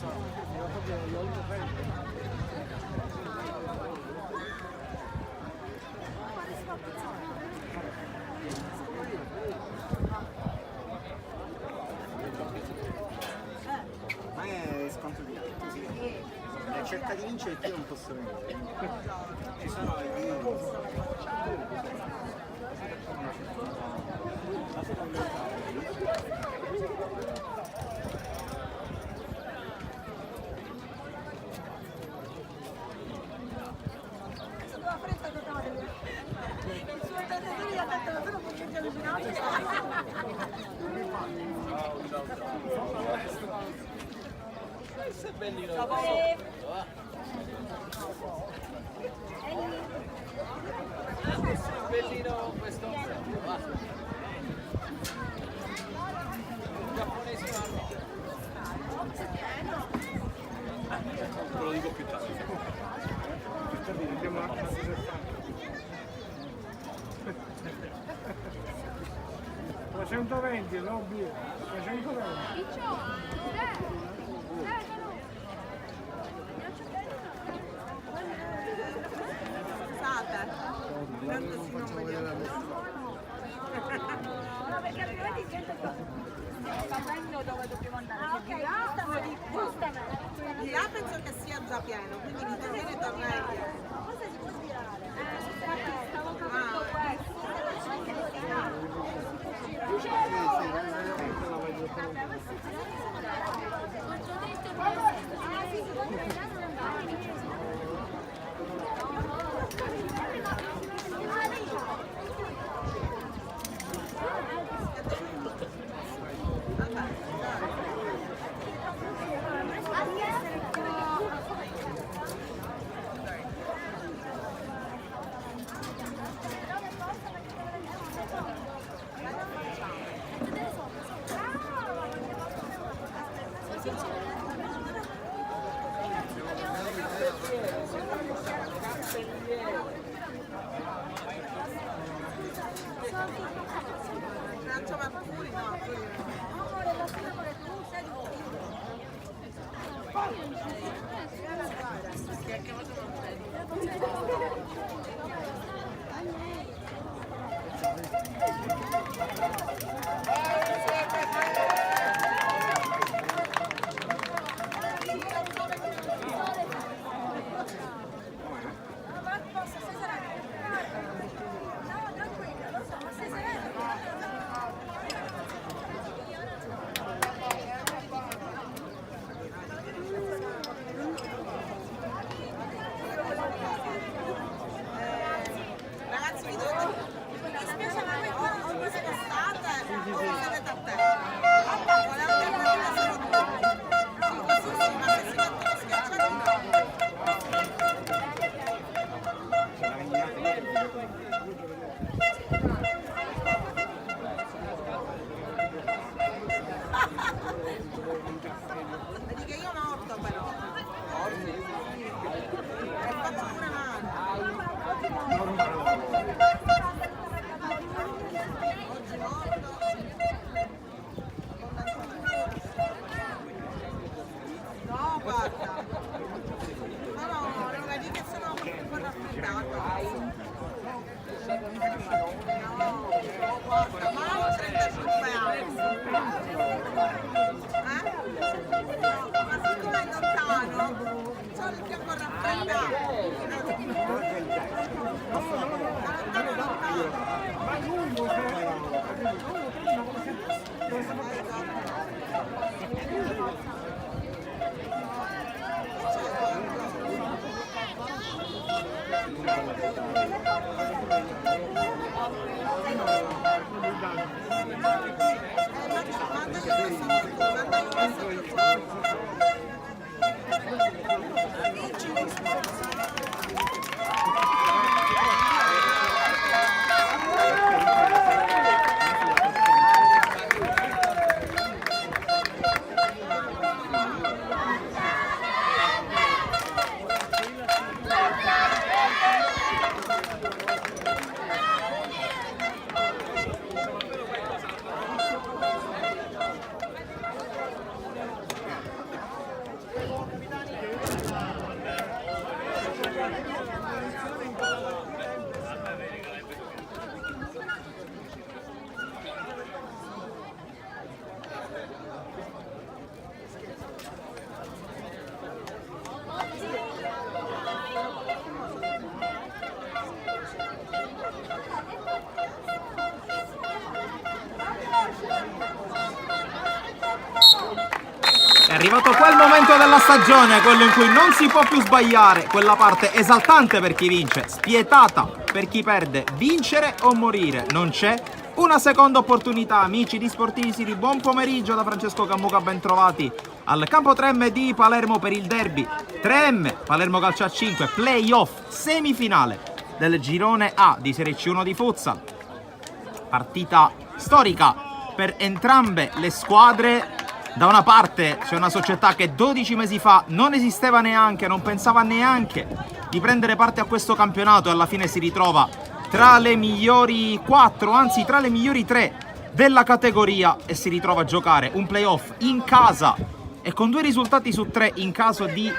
Ma è scontro diretto, sì. Cerca di vincere che io non posso venire. Ci sono Questo è bellino. Questo è bellino questo. Giapponesi vanno. Te lo dico più tardi. Andiamo a 320, no birra, 320. Non facciamo vedere la nostra. No, perché altrimenti gente sapendo dove dobbiamo andare. Ah, ok, giustamente. Di là penso che sia già pieno, quindi di tornare tornare pieno. Ma cosa si può girare? Infatti stavo capendo questo. Anche le finali. Vabbè, questo ci ah, sì, si può girare, non andare. Vedi che io morto però. E faccio pure male. Oggi morto. No, guarda. No, non vedi che sono un po' raffreddato. No, guarda, ma ho 35 anni. Ma siccome è lontano, c'ho il fianco raffreddato. Ma lui lo arrivato quel momento della stagione, quello in cui non si può più sbagliare, quella parte esaltante per chi vince, spietata per chi perde, vincere o morire, non c'è una seconda opportunità. Amici di Sportivi City, buon pomeriggio da Francesco Cammuca, ben trovati al campo 3M di Palermo per il derby 3M Palermo Calcio a 5, playoff semifinale del girone A di Serie C1 di futsal. Partita storica per entrambe le squadre. Da una parte c'è una società che 12 mesi fa non esisteva neanche, non pensava neanche di prendere parte a questo campionato e alla fine si ritrova tra le migliori 4, anzi tra le migliori 3 della categoria e si ritrova a giocare un playoff in casa e con 2 risultati su 3 in caso di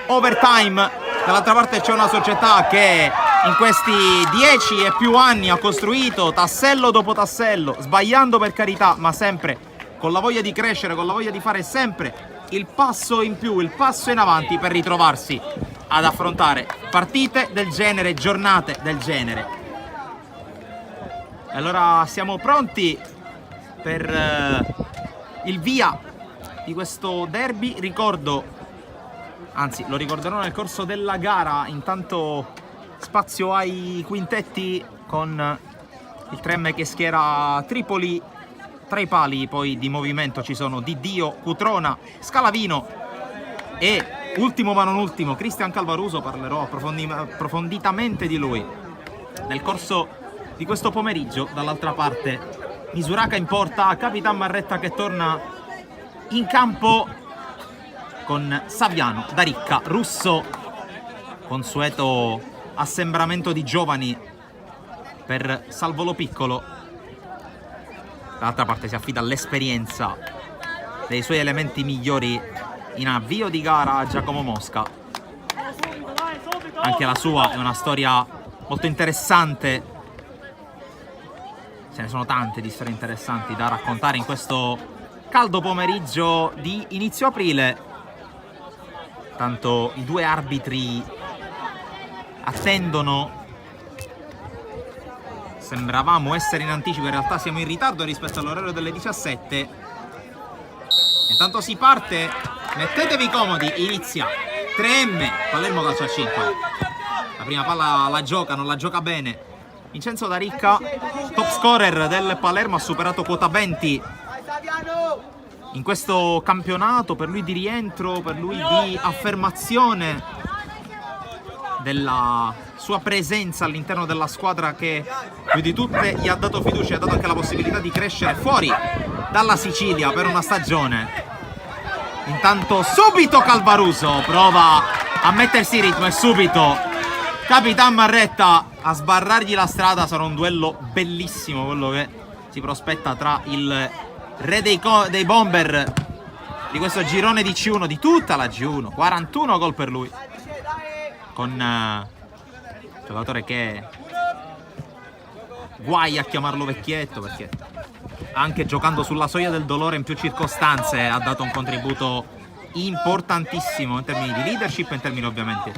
overtime. Dall'altra parte c'è una società che in questi 10 e più anni ha costruito tassello dopo tassello, sbagliando per carità, ma sempre con la voglia di crescere, con la voglia di fare sempre il passo in più, il passo in avanti per ritrovarsi ad affrontare partite del genere, giornate del genere. E allora siamo pronti per il via di questo derby. Ricordo, anzi lo ricorderò nel corso della gara, intanto spazio ai quintetti con il 3M che schiera Tripoli. Tra i pali poi di movimento ci sono Diddio, Cutrona, Scalavino e ultimo ma non ultimo Cristian Calvaruso. Parlerò approfonditamente di lui nel corso di questo pomeriggio. Dall'altra parte Misuraka in porta, Capitan Marretta che torna in campo con Saviano, Daricca, Russo, consueto assembramento di giovani per Salvolo Piccolo. Dall'altra parte si affida all'esperienza dei suoi elementi migliori in avvio di gara a Giacomo Mosca. Anche la sua è una storia molto interessante. Ce ne sono tante di storie interessanti da raccontare in questo caldo pomeriggio di inizio aprile. Tanto i 2 arbitri attendono. Sembravamo essere in anticipo, in realtà siamo in ritardo rispetto all'orario delle 17. Intanto si parte, mettetevi comodi, inizia 3M Palermo Calcio a 5. La prima palla la gioca, non la gioca bene Vincenzo Daricca, top scorer del Palermo, ha superato quota 20 in questo campionato. Per lui di rientro, per lui di affermazione della sua presenza all'interno della squadra che più di tutte gli ha dato fiducia e ha dato anche la possibilità di crescere fuori dalla Sicilia per una stagione. Intanto subito Calvaruso prova a mettersi in ritmo e subito Capitan Marretta a sbarrargli la strada. Sarà un duello bellissimo quello che si prospetta tra il re dei bomber di questo girone di C1, di tutta la G1. 41 gol per lui, con un giocatore che guai a chiamarlo vecchietto, perché anche giocando sulla soglia del dolore in più circostanze ha dato un contributo importantissimo in termini di leadership e in termini ovviamente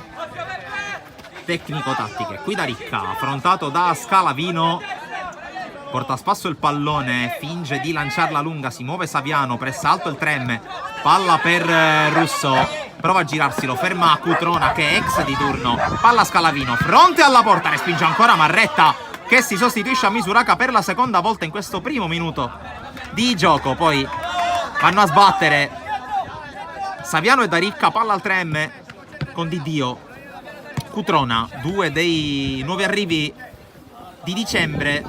tecnico-tattiche. Qui Daricca, affrontato da Scalavino, porta a spasso il pallone, finge di lanciarla lunga, si muove Saviano, pressa alto il 3M, palla per Russo, prova a girarsi, lo ferma Cutrona che è ex di turno, palla Scalavino, fronte alla porta, respinge ancora Marretta che si sostituisce a Misuraka per la seconda volta in questo primo minuto di gioco. Poi vanno a sbattere Saviano e Daricca, palla al 3M con Diddio, Cutrona, 2 dei nuovi arrivi di dicembre,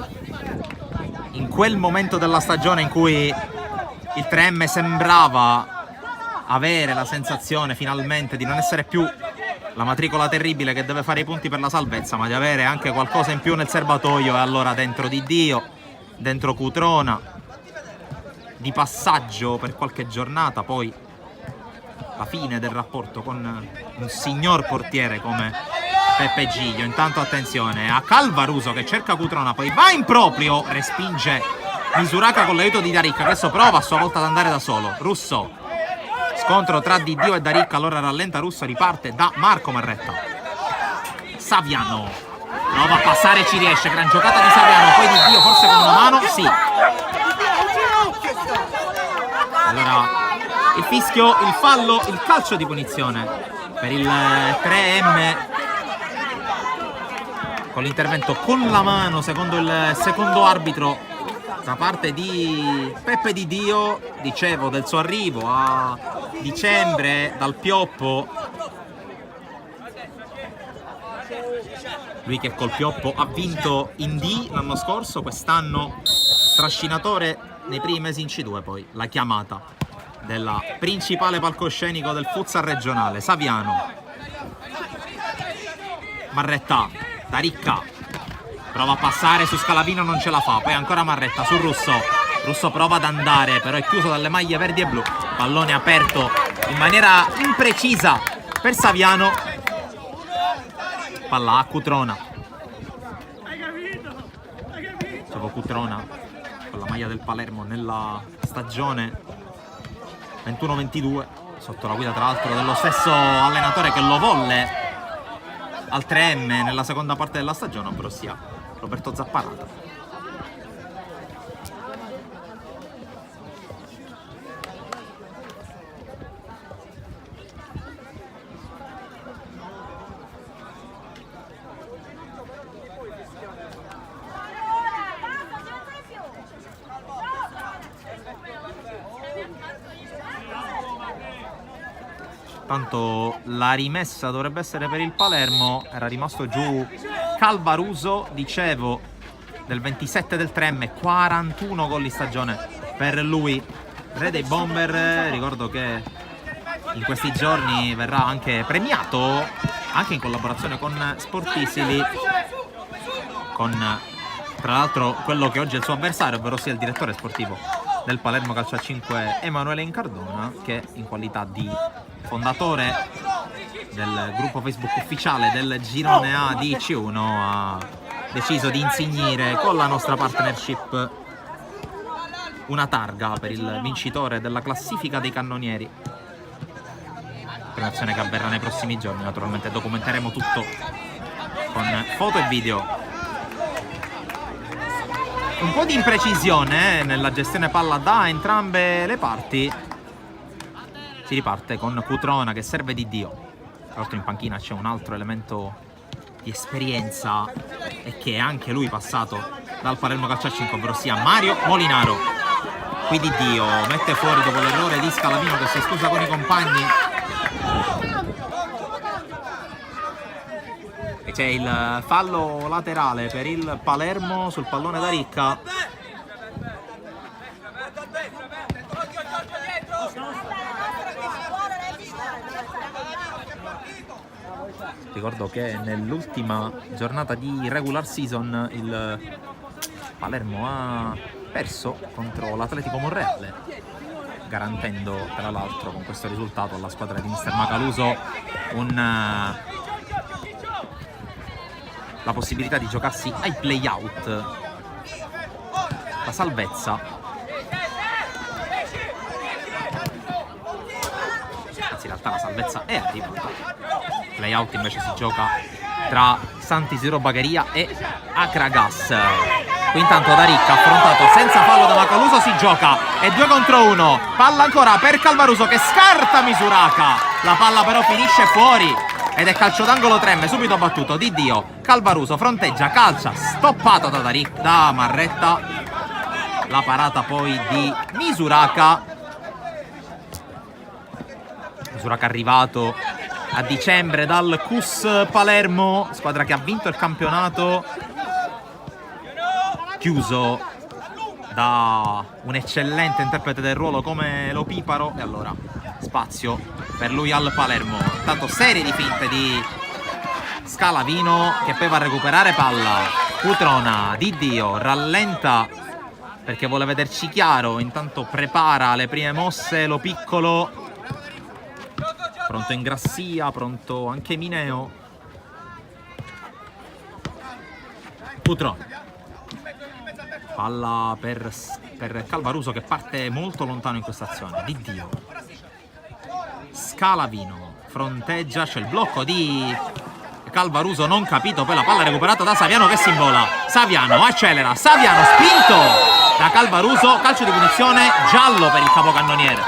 in quel momento della stagione in cui il 3M sembrava avere la sensazione finalmente di non essere più la matricola terribile che deve fare i punti per la salvezza, ma di avere anche qualcosa in più nel serbatoio. E allora dentro Diddio, dentro Cutrona, di passaggio per qualche giornata, poi la fine del rapporto con un signor portiere come Peppe Giglio. Intanto attenzione a Calvaruso che cerca Cutrona, poi va in proprio, respinge Misuraka con l'aiuto di Daricca, che adesso prova a sua volta ad andare da solo. Russo, scontro tra Diddio e Daricca, allora rallenta Russo, riparte da Marco Marretta. Saviano prova a passare, ci riesce, gran giocata di Saviano, poi Diddio forse con una mano, sì. Allora il fischio, il fallo, il calcio di punizione per il 3M con l'intervento con la mano secondo il secondo arbitro da parte di Peppe Di Dio. Dicevo del suo arrivo a dicembre dal Pioppo, lui che col Pioppo ha vinto in D l'anno scorso, quest'anno trascinatore nei primi mesi in C2, poi la chiamata della principale palcoscenico del futsal regionale. Saviano, Marretta, Taricca prova a passare su Scalavino, non ce la fa, poi ancora Marretta su Russo, Russo prova ad andare però è chiuso dalle maglie verdi e blu, pallone aperto in maniera imprecisa per Saviano, palla a Cutrona, dicevo Cutrona con la maglia del Palermo nella stagione 21-22 sotto la guida tra l'altro dello stesso allenatore che lo volle al 3M nella seconda parte della stagione, ovvero sia Roberto Zapparata. Tanto la rimessa dovrebbe essere per il Palermo, era rimasto giù Calvaruso, dicevo, del 27 del 3M, 41 gol in stagione per lui, re dei Bomber. Ricordo che in questi giorni verrà anche premiato, anche in collaborazione con Sportisili, con tra l'altro quello che oggi è il suo avversario, ovvero sia il direttore sportivo del Palermo Calcio a 5 Emanuele Incardona, che in qualità di fondatore del gruppo Facebook ufficiale del girone A di C1 ha deciso di insignire con la nostra partnership una targa per il vincitore della classifica dei cannonieri, premiazione che avverrà nei prossimi giorni. Naturalmente documenteremo tutto con foto e video. Un po' di imprecisione nella gestione palla da entrambe le parti. Si riparte con Cutrona che serve Di Dio. Tra l'altro in panchina c'è un altro elemento di esperienza e che è anche lui passato dal Palermo Calcio a 5, ovvero sia Mario Molinaro. Qui Di Dio mette fuori dopo l'errore di Scalavino che si scusa con i compagni. E c'è il fallo laterale per il Palermo sul pallone da Ricca. Ricordo che nell'ultima giornata di regular season il Palermo ha perso contro l'Atletico Monreale, garantendo tra l'altro con questo risultato alla squadra di mister Macaluso la possibilità di giocarsi ai play-out la salvezza. Anzi, in realtà la salvezza è arrivata. Play-out invece si gioca tra Santi Siro Bagheria e Acragas. Qui intanto da Ricca, affrontato senza fallo da Macaluso, si gioca, è 2 contro 1, palla ancora per Calvaruso che scarta Misuraca, la palla però finisce fuori ed è calcio d'angolo 3M, subito battuto Di Dio. Calvaruso fronteggia, calcia, stoppato da Marretta, la parata poi di Misuraca. Misuraca arrivato a dicembre dal CUS Palermo, squadra che ha vinto il campionato, chiuso da un eccellente interprete del ruolo come Lo Piparo, e allora spazio per lui al Palermo. Intanto serie di finte di Scalavino che poi va a recuperare palla. Cutrona, Di Dio rallenta perché vuole vederci chiaro, intanto prepara le prime mosse Lo Piccolo, pronto Ingrassia, pronto anche Mineo. Cutrona, palla per Calvaruso che parte molto lontano in questa azione. Di Dio, Scalavino fronteggia, c'è il blocco di Calvaruso non capito, poi la palla recuperata da Saviano che si invola. Saviano accelera, Saviano spinto da Calvaruso, calcio di punizione giallo per il capocannoniere.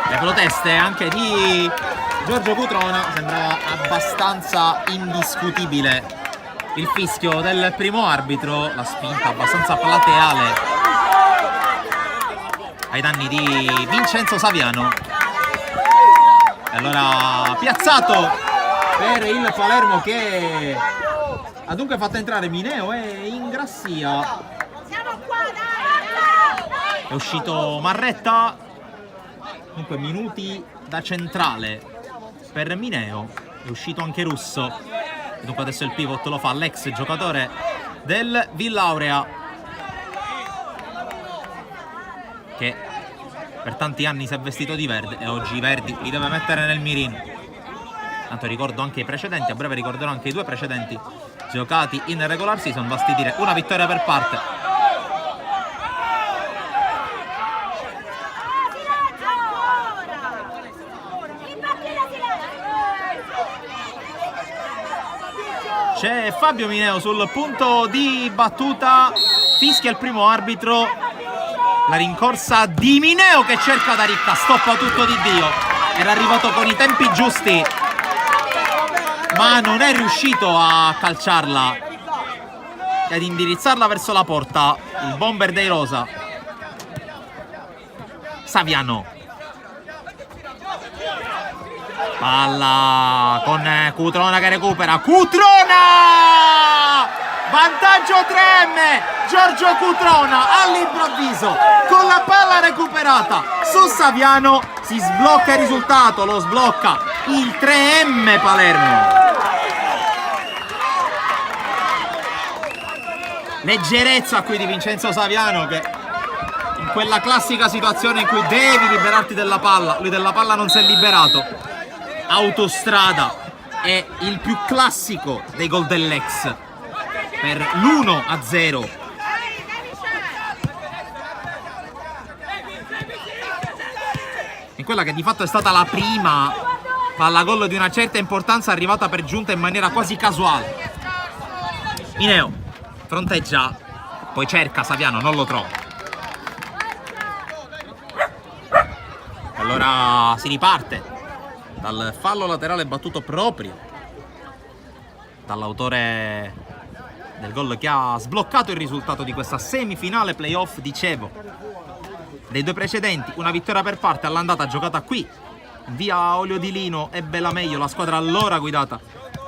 Le proteste anche di Giorgio Cutrona, sembrava abbastanza indiscutibile il fischio del primo arbitro, la spinta abbastanza plateale ai danni di Vincenzo Saviano. E allora piazzato per il Palermo, che ha dunque fatto entrare Mineo e Ingrassia. È uscito Marretta, dunque minuti da centrale per Mineo, è uscito anche Russo, e dunque adesso il pivot lo fa l'ex giocatore del Villaurea, che per tanti anni si è vestito di verde e oggi i verdi li deve mettere nel mirino. Tanto ricordo anche i precedenti, a breve ricorderò anche i due precedenti giocati in regular season, basti dire una vittoria per parte. C'è Fabio Mineo sul punto di battuta, fischia il primo arbitro, la rincorsa di Mineo che cerca da Ricca, stoppa tutto di Dio, era arrivato con i tempi giusti ma non è riuscito a calciarla e ad indirizzarla verso la porta. Il bomber dei rosa, Saviano, palla con Cutrona che recupera, Cutrona! Vantaggio 3M, Giorgio Cutrona all'improvviso con la palla recuperata su Saviano, si sblocca il risultato, lo sblocca il 3M Palermo. Leggerezza qui di Vincenzo Saviano, che in quella classica situazione in cui devi liberarti della palla, lui della palla non si è liberato. Autostrada è il più classico dei gol dell'ex per l'1-0. In quella che di fatto è stata la prima palla gol di una certa importanza, arrivata per giunta in maniera quasi casuale. Mineo fronteggia, poi cerca Saviano, non lo trova. Allora si riparte dal fallo laterale battuto proprio dall'autore del gol che ha sbloccato il risultato di questa semifinale playoff. Dicevo, dei due precedenti una vittoria per parte all'andata giocata qui via Olio di Lino e Belameglio, la squadra allora guidata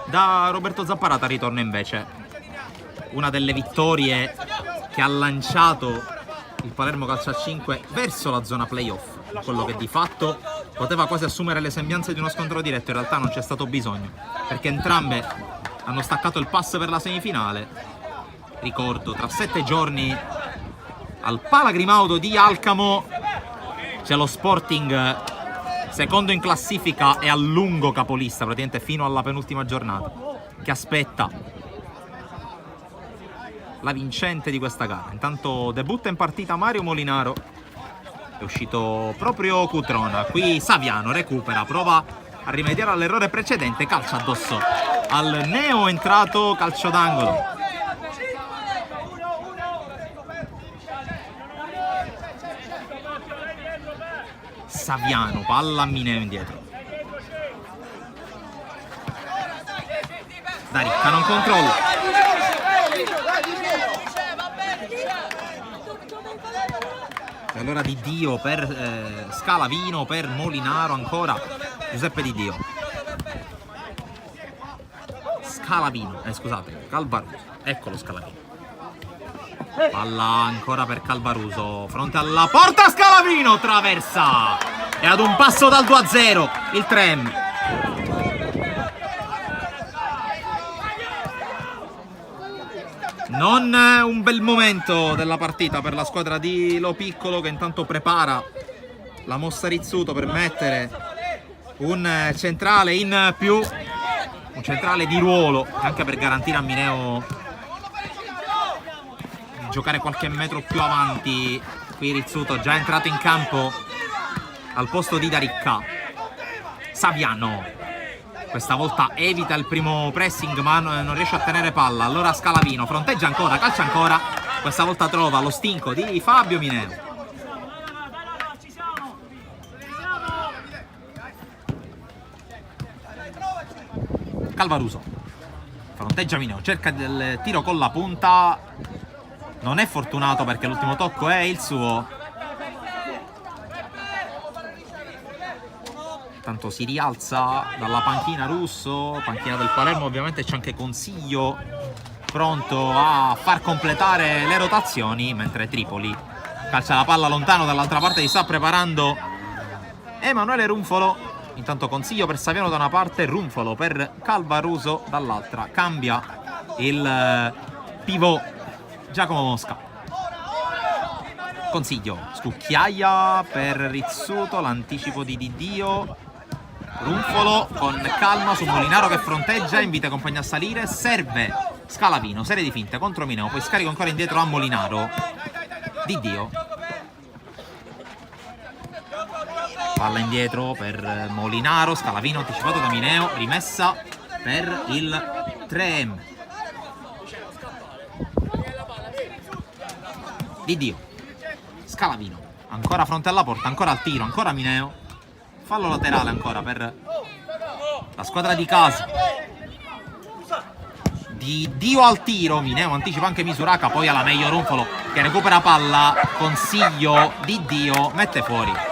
da Roberto Zapparata. Ritorna invece una delle vittorie che ha lanciato il Palermo Calcio a 5 verso la zona playoff, quello che di fatto poteva quasi assumere le sembianze di uno scontro diretto. In realtà non c'è stato bisogno, perché entrambe hanno staccato il pass per la semifinale. Ricordo, tra 7 giorni al Pala Grimaudo di Alcamo c'è lo Sporting, secondo in classifica e a lungo capolista, praticamente fino alla penultima giornata, che aspetta la vincente di questa gara. Intanto debutta in partita Mario Molinaro, è uscito proprio Cutrona. Qui Saviano recupera, prova a rimediare all'errore precedente, calcia addosso al neo entrato, calcio d'angolo. Saviano, palla a Mineo indietro. Da Ricca non controlla. E allora Di Dio per Scalavino, per Molinaro ancora, Giuseppe Di Dio. Scalavino, scusate, Calvaruso, eccolo Scalavino. Palla ancora per Calvaruso, fronte alla porta, Scalavino traversa e ad un passo dal 2-0 il 3M. Non un bel momento della partita per la squadra di Lo Piccolo, che intanto prepara la mossa Rizzuto per mettere un centrale in più, un centrale di ruolo, anche per garantire a Mineo di giocare qualche metro più avanti. Qui Rizzuto già entrato in campo al posto di Daricca. Saviano questa volta evita il primo pressing ma non riesce a tenere palla. Allora Scalavino fronteggia ancora, calcia ancora, questa volta trova lo stinco di Fabio Mineo. Calvaruso fronteggia Mineo, cerca il tiro con la punta, non è fortunato perché l'ultimo tocco è il suo. Tanto si rialza dalla panchina Russo, panchina del Palermo, ovviamente c'è anche Consiglio pronto a far completare le rotazioni, mentre Tripoli calcia la palla lontano, dall'altra parte si sta preparando Emanuele Runfolo. Intanto Consiglio per Saviano da una parte, Runfolo per Calvaruso dall'altra. Cambia il pivot Giacomo Mosca. Consiglio, scucchiaia per Rizzuto, l'anticipo di Didio. Runfolo con calma su Molinaro che fronteggia, invita i compagni a salire, serve Scalavino, serie di finte contro Mineo, poi scarico ancora indietro a Molinaro. Didio. Palla indietro per Molinaro, Scalavino anticipato da Mineo, rimessa per il 3M. Didio, Scalavino, ancora fronte alla porta, ancora al tiro, ancora Mineo. Fallo laterale ancora per la squadra di casa. Didio al tiro, Mineo anticipa anche Misuraka, poi alla meglio Runfolo che recupera palla, Consiglio, Didio, mette fuori.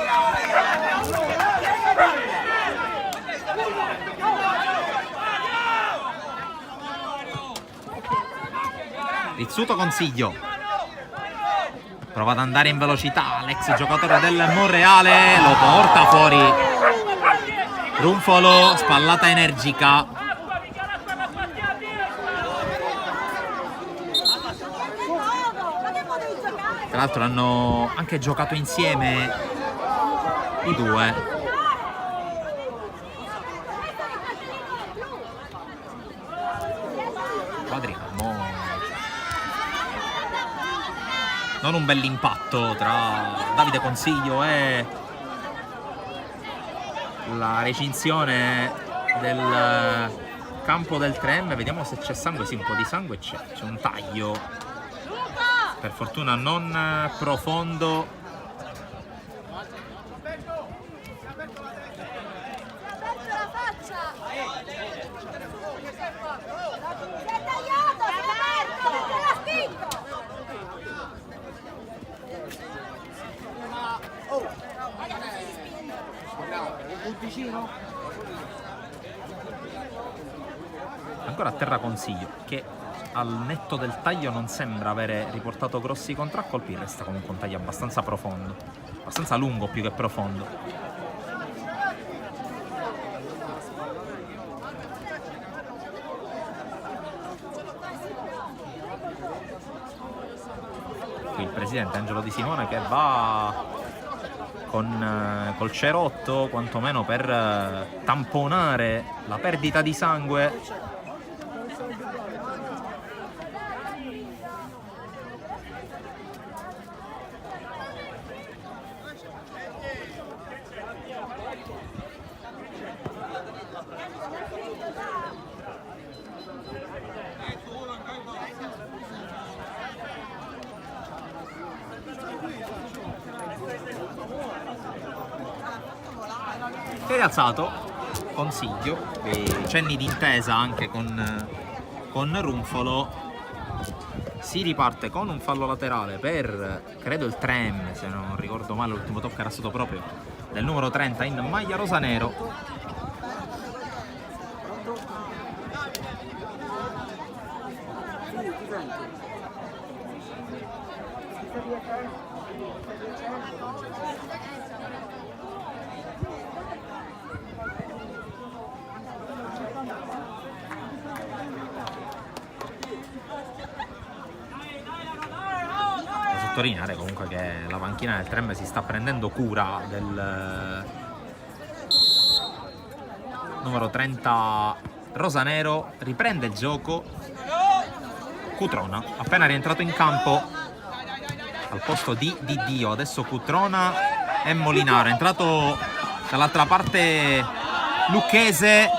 Rizzuto, Consiglio prova ad andare in velocità, l'ex giocatore del Monreale lo porta fuori. Runfolo, spallata energica. Tra l'altro hanno anche giocato insieme i due. Quadricamo. Non un bell'impatto tra Davide Consiglio e la recinzione del campo del 3M. Vediamo se c'è sangue. Sì, un po' di sangue c'è un taglio, per fortuna non profondo. Ancora a terra Consiglio che al netto del taglio non sembra avere riportato grossi contraccolpi, resta comunque un taglio abbastanza profondo, abbastanza lungo più che profondo. Qui il presidente Angelo Di Simone che va col cerotto quantomeno per tamponare la perdita di sangue. Che è rialzato Consiglio, cenni di intesa anche con Runfolo. Si riparte con un fallo laterale per, credo, il 3M, se non ricordo male, l'ultimo tocco era stato proprio del numero 30 in maglia rosanero. Sottolineare comunque che la panchina del 3M si sta prendendo cura del numero 30 rosanero. Riprende il gioco Cutrona, appena rientrato in campo al posto di Dio. Adesso Cutrona e Molinaro, è entrato dall'altra parte Lucchese,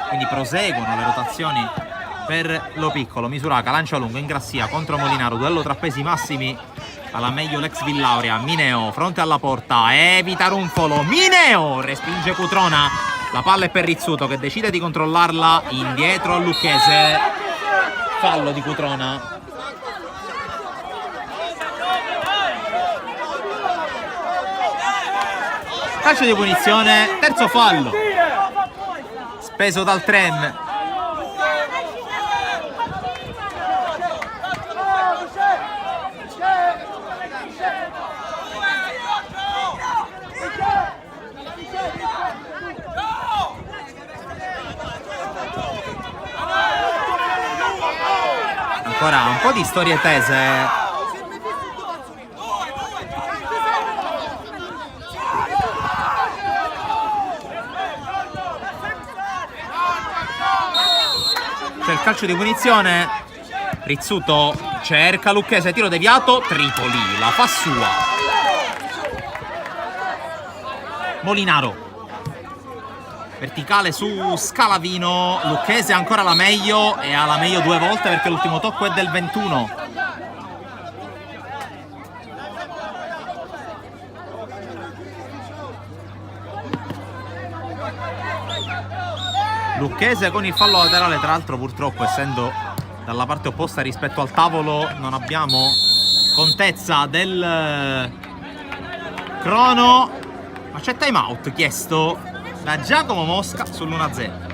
quindi proseguono le rotazioni per Lo Piccolo. Misuraka lancia lungo, Ingrassia contro Molinaro, duello tra pesi massimi, alla meglio l'ex Villauria. Mineo fronte alla porta, evita Runfolo, Mineo respinge Cutrona, La palla è per Rizzuto che decide di controllarla indietro a Lucchese. Fallo di Cutrona. Calcio di punizione, terzo fallo. Speso dal Trem. Ancora un po' di storie tese. C'è il calcio di punizione. Rizzuto cerca Lucchese, tiro deviato. Tripoli la fa sua. Molinaro. Verticale su Scalavino. Lucchese ancora la meglio e ha la meglio 2 volte perché l'ultimo tocco è del 21. Lucchese con il fallo laterale, tra l'altro purtroppo essendo dalla parte opposta rispetto al tavolo non abbiamo contezza del crono, ma c'è time out chiesto da Giacomo Mosca sull'1-0.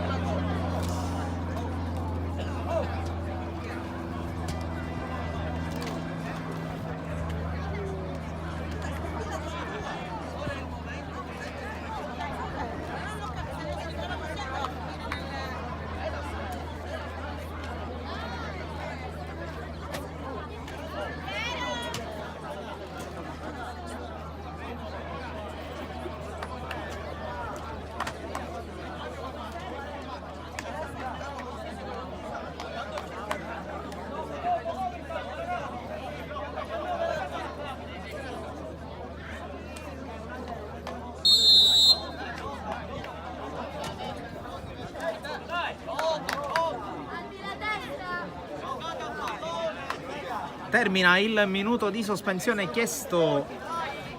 Termina il minuto di sospensione chiesto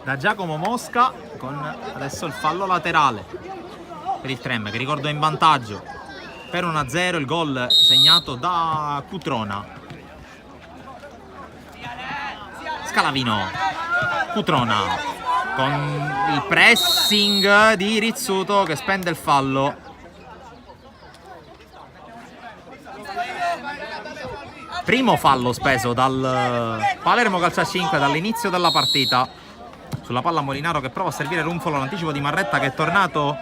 da Giacomo Mosca con adesso il fallo laterale per il Trem che ricordo è in vantaggio per 1-0, il gol segnato da Cutrona. Scalavino, Cutrona con il pressing di Rizzuto che spende il fallo. Primo fallo speso dal Palermo Calcio a 5 dall'inizio della partita sulla palla Molinaro che prova a servire Runfolo, l'anticipo di Marretta che è tornato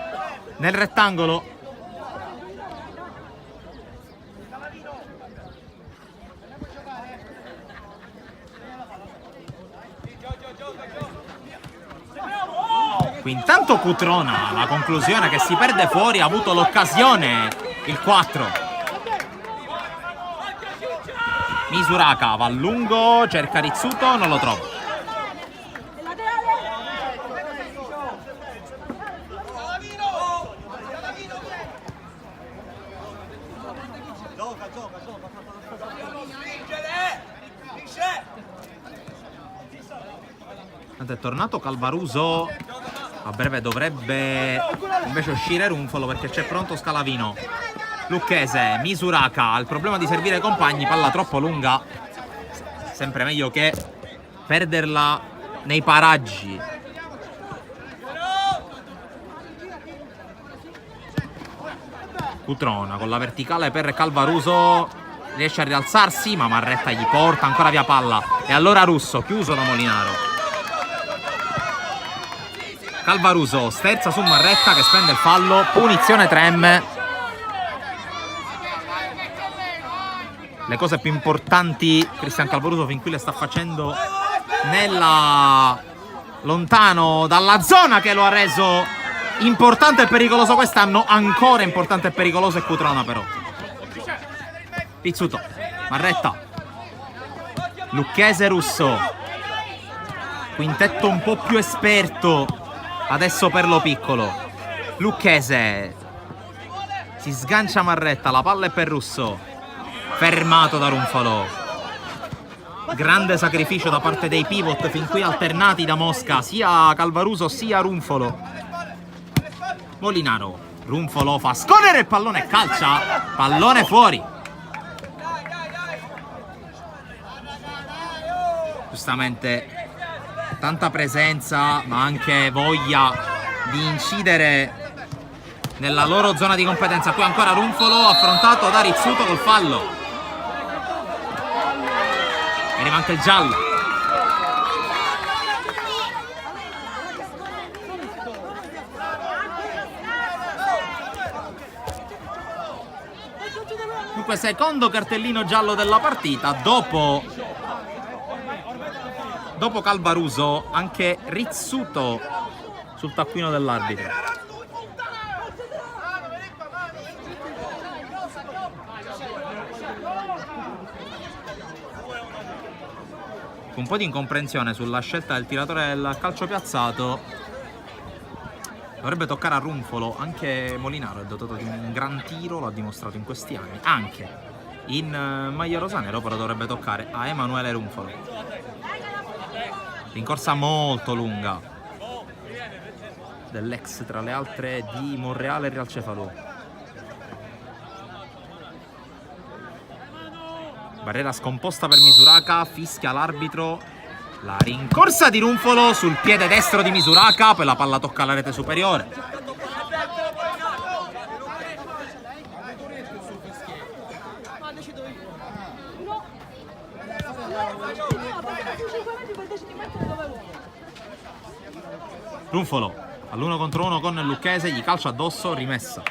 nel rettangolo. Qui intanto Cutrona, la conclusione che si perde fuori, ha avuto l'occasione il 4. Misuraka va a lungo, cerca Rizzuto, non lo trova. È tornato Calvaruso, a breve dovrebbe invece uscire Runfolo perché c'è pronto Scalavino. Lucchese, Misuraka, ha il problema di servire i compagni, palla troppo lunga, sempre meglio che perderla nei paraggi. Cutrona con la verticale per Calvaruso, riesce a rialzarsi ma Marretta gli porta ancora via palla e allora Russo, chiuso da Molinaro. Calvaruso sterza su Marretta che spende il fallo, punizione Trem. Le cose più importanti Cristian Calvaruso fin qui le sta facendo nella lontano dalla zona che lo ha reso importante e pericoloso quest'anno. Ancora importante e pericoloso è Cutrona però. Rizzuto, Marretta, Lucchese, Russo, quintetto un po' più esperto adesso per lo piccolo. Lucchese, si sgancia Marretta, la palla è per Russo, fermato da Runfolo. Grande sacrificio da parte dei pivot fin qui alternati da Mosca, sia Calvaruso sia Runfolo. Molinaro, Runfolo fa scorrere il pallone e calcia. Pallone fuori. Giustamente tanta presenza, ma anche voglia di incidere nella loro zona di competenza. Qui ancora Runfolo affrontato da Rizzuto col fallo. Arriva anche il giallo. Dunque secondo cartellino giallo della partita. Dopo Calvaruso anche Rizzuto sul taccuino dell'arbitro. Un po' di incomprensione sulla scelta del tiratore del calcio piazzato. Dovrebbe toccare a Runfolo. Anche Molinaro è dotato di un gran tiro, lo ha dimostrato in questi anni. Anche in maglia rosanero, però dovrebbe toccare a Emanuele Runfolo. Rincorsa molto lunga dell'ex, tra le altre, di Monreale e Real Cefalù. Barriera scomposta per Misuraka, fischia l'arbitro. La rincorsa di Runfolo sul piede destro di Misuraka, poi la palla tocca la rete superiore. Runfolo all'1 contro 1 con Lucchese, gli calcia addosso, rimessa.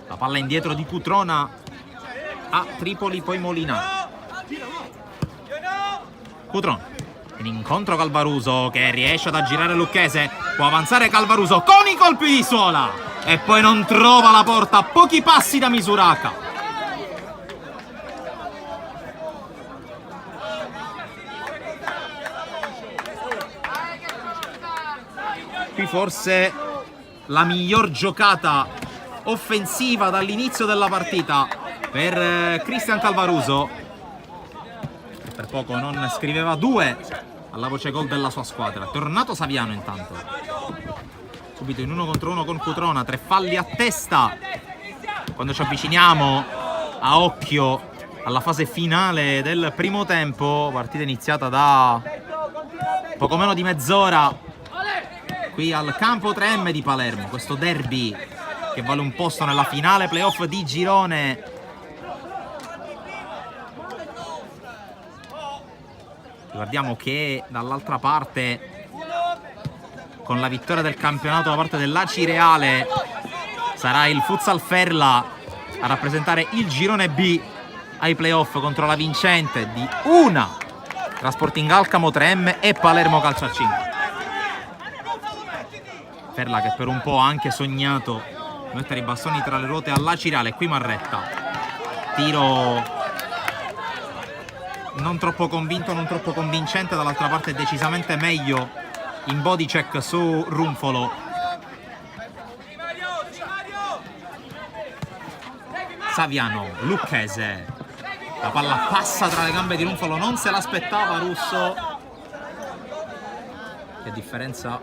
La palla indietro di Cutrona a Tripoli, poi Molinaro. Cutrona in incontro Calvaruso che riesce ad aggirare Lucchese. Può avanzare Calvaruso con i colpi di suola e poi non trova la porta a pochi passi da Misuraka. Qui forse la miglior giocata offensiva dall'inizio della partita per Cristian Calvaruso, che per poco non scriveva 2 alla voce gol della sua squadra. Tornato Saviano intanto, subito in 1 contro 1 con Cutrona, 3 falli a testa. Quando ci avviciniamo a occhio alla fase finale del primo tempo, partita iniziata da poco meno di mezz'ora qui al campo 3M di Palermo, questo derby che vale un posto nella finale playoff di girone. Ricordiamo che dall'altra parte, con la vittoria del campionato da parte dell'Acireale, sarà il Futsal Ferla a rappresentare il girone B ai playoff contro la vincente di una tra Sporting Alcamo 3M e Palermo Calcio a 5. Ferla che per un po' ha anche sognato mettere i bastoni tra le ruote all'Acireale. Qui Marretta, tiro non troppo convinto, non troppo convincente. Dall'altra parte decisamente meglio in body check su Runfolo. Saviano, Lucchese, la palla passa tra le gambe di Runfolo, non se l'aspettava Russo. Che differenza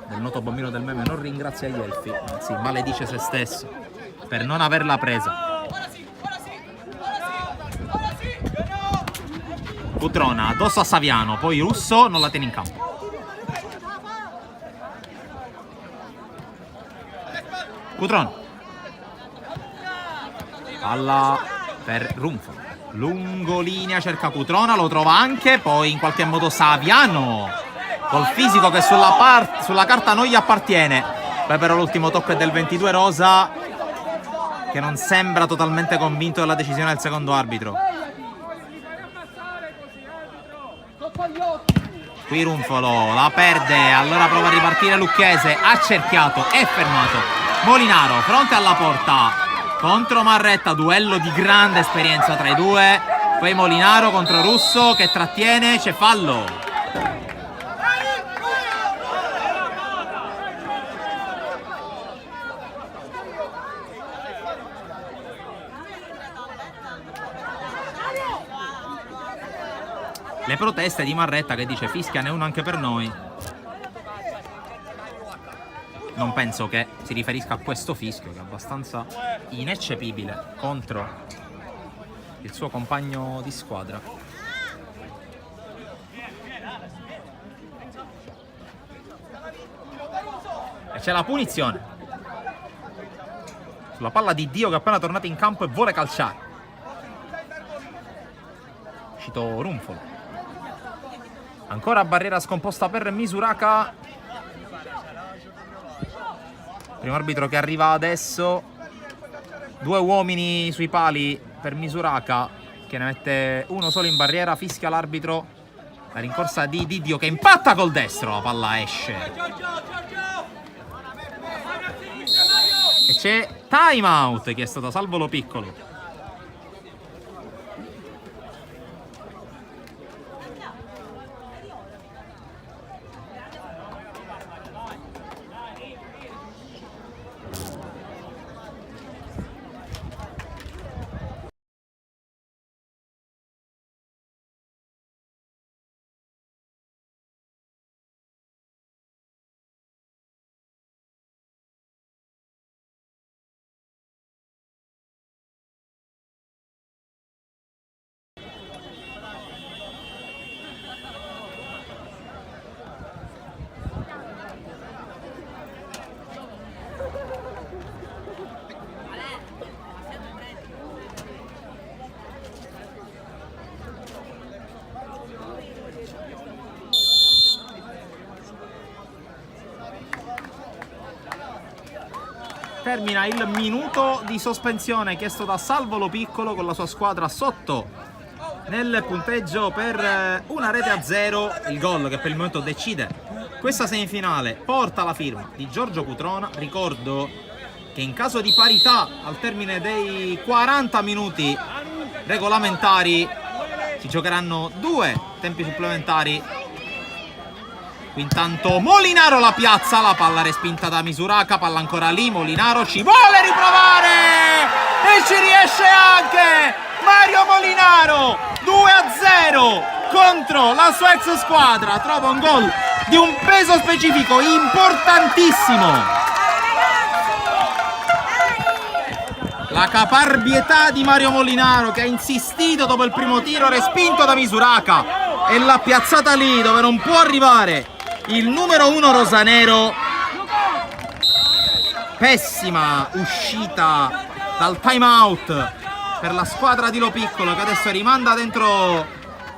del noto bambino del meme, non ringrazia gli elfi, anzi maledice se stesso per non averla presa. Cutrona addosso a Saviano, poi Russo non la tiene in campo. Cutrona, palla per Runfolo, lungolinea, cerca Cutrona, lo trova anche, poi in qualche modo Saviano col fisico che sulla carta non gli appartiene. Poi però l'ultimo tocco è del 22 Rosa, che non sembra totalmente convinto della decisione del secondo arbitro. Qui Runfolo la perde, allora prova a ripartire Lucchese, accerchiato e fermato. Molinaro fronte alla porta contro Marretta, duello di grande esperienza tra i due. Poi Molinaro contro Russo che trattiene, c'è fallo. le proteste di Marretta che dice fischiane uno anche per noi. Non penso che si riferisca a questo fischio, che è abbastanza ineccepibile contro il suo compagno di squadra. E c'è la punizione sulla palla di Dio che è appena tornato in campo e vuole calciare. Uscito Runfolo. Ancora barriera scomposta per Misuraka. Primo arbitro che arriva adesso. 2 uomini sui pali per Misuraka, che ne mette uno solo in barriera. Fischia l'arbitro. La rincorsa di Dio che impatta col destro. La palla esce. E c'è time out chiesto da Salvo Lo Piccolo. Termina il minuto di sospensione chiesto da Salvo Lo Piccolo, con la sua squadra sotto nel punteggio per 1-0. Il gol che per il momento decide questa semifinale porta la firma di Giorgio Cutrona. Ricordo che in caso di parità al termine dei 40 minuti regolamentari si giocheranno 2 tempi supplementari. Qui intanto Molinaro la piazza, la palla respinta da Misuraka, palla ancora lì, Molinaro ci vuole riprovare e ci riesce anche Mario Molinaro. 2-0 contro la sua ex squadra, trova un gol di un peso specifico importantissimo. La caparbietà di Mario Molinaro, che ha insistito dopo il primo tiro respinto da Misuraka e l'ha piazzata lì dove non può arrivare il numero 1 rosanero. Pessima uscita dal time out per la squadra di Lo Piccolo, che adesso rimanda dentro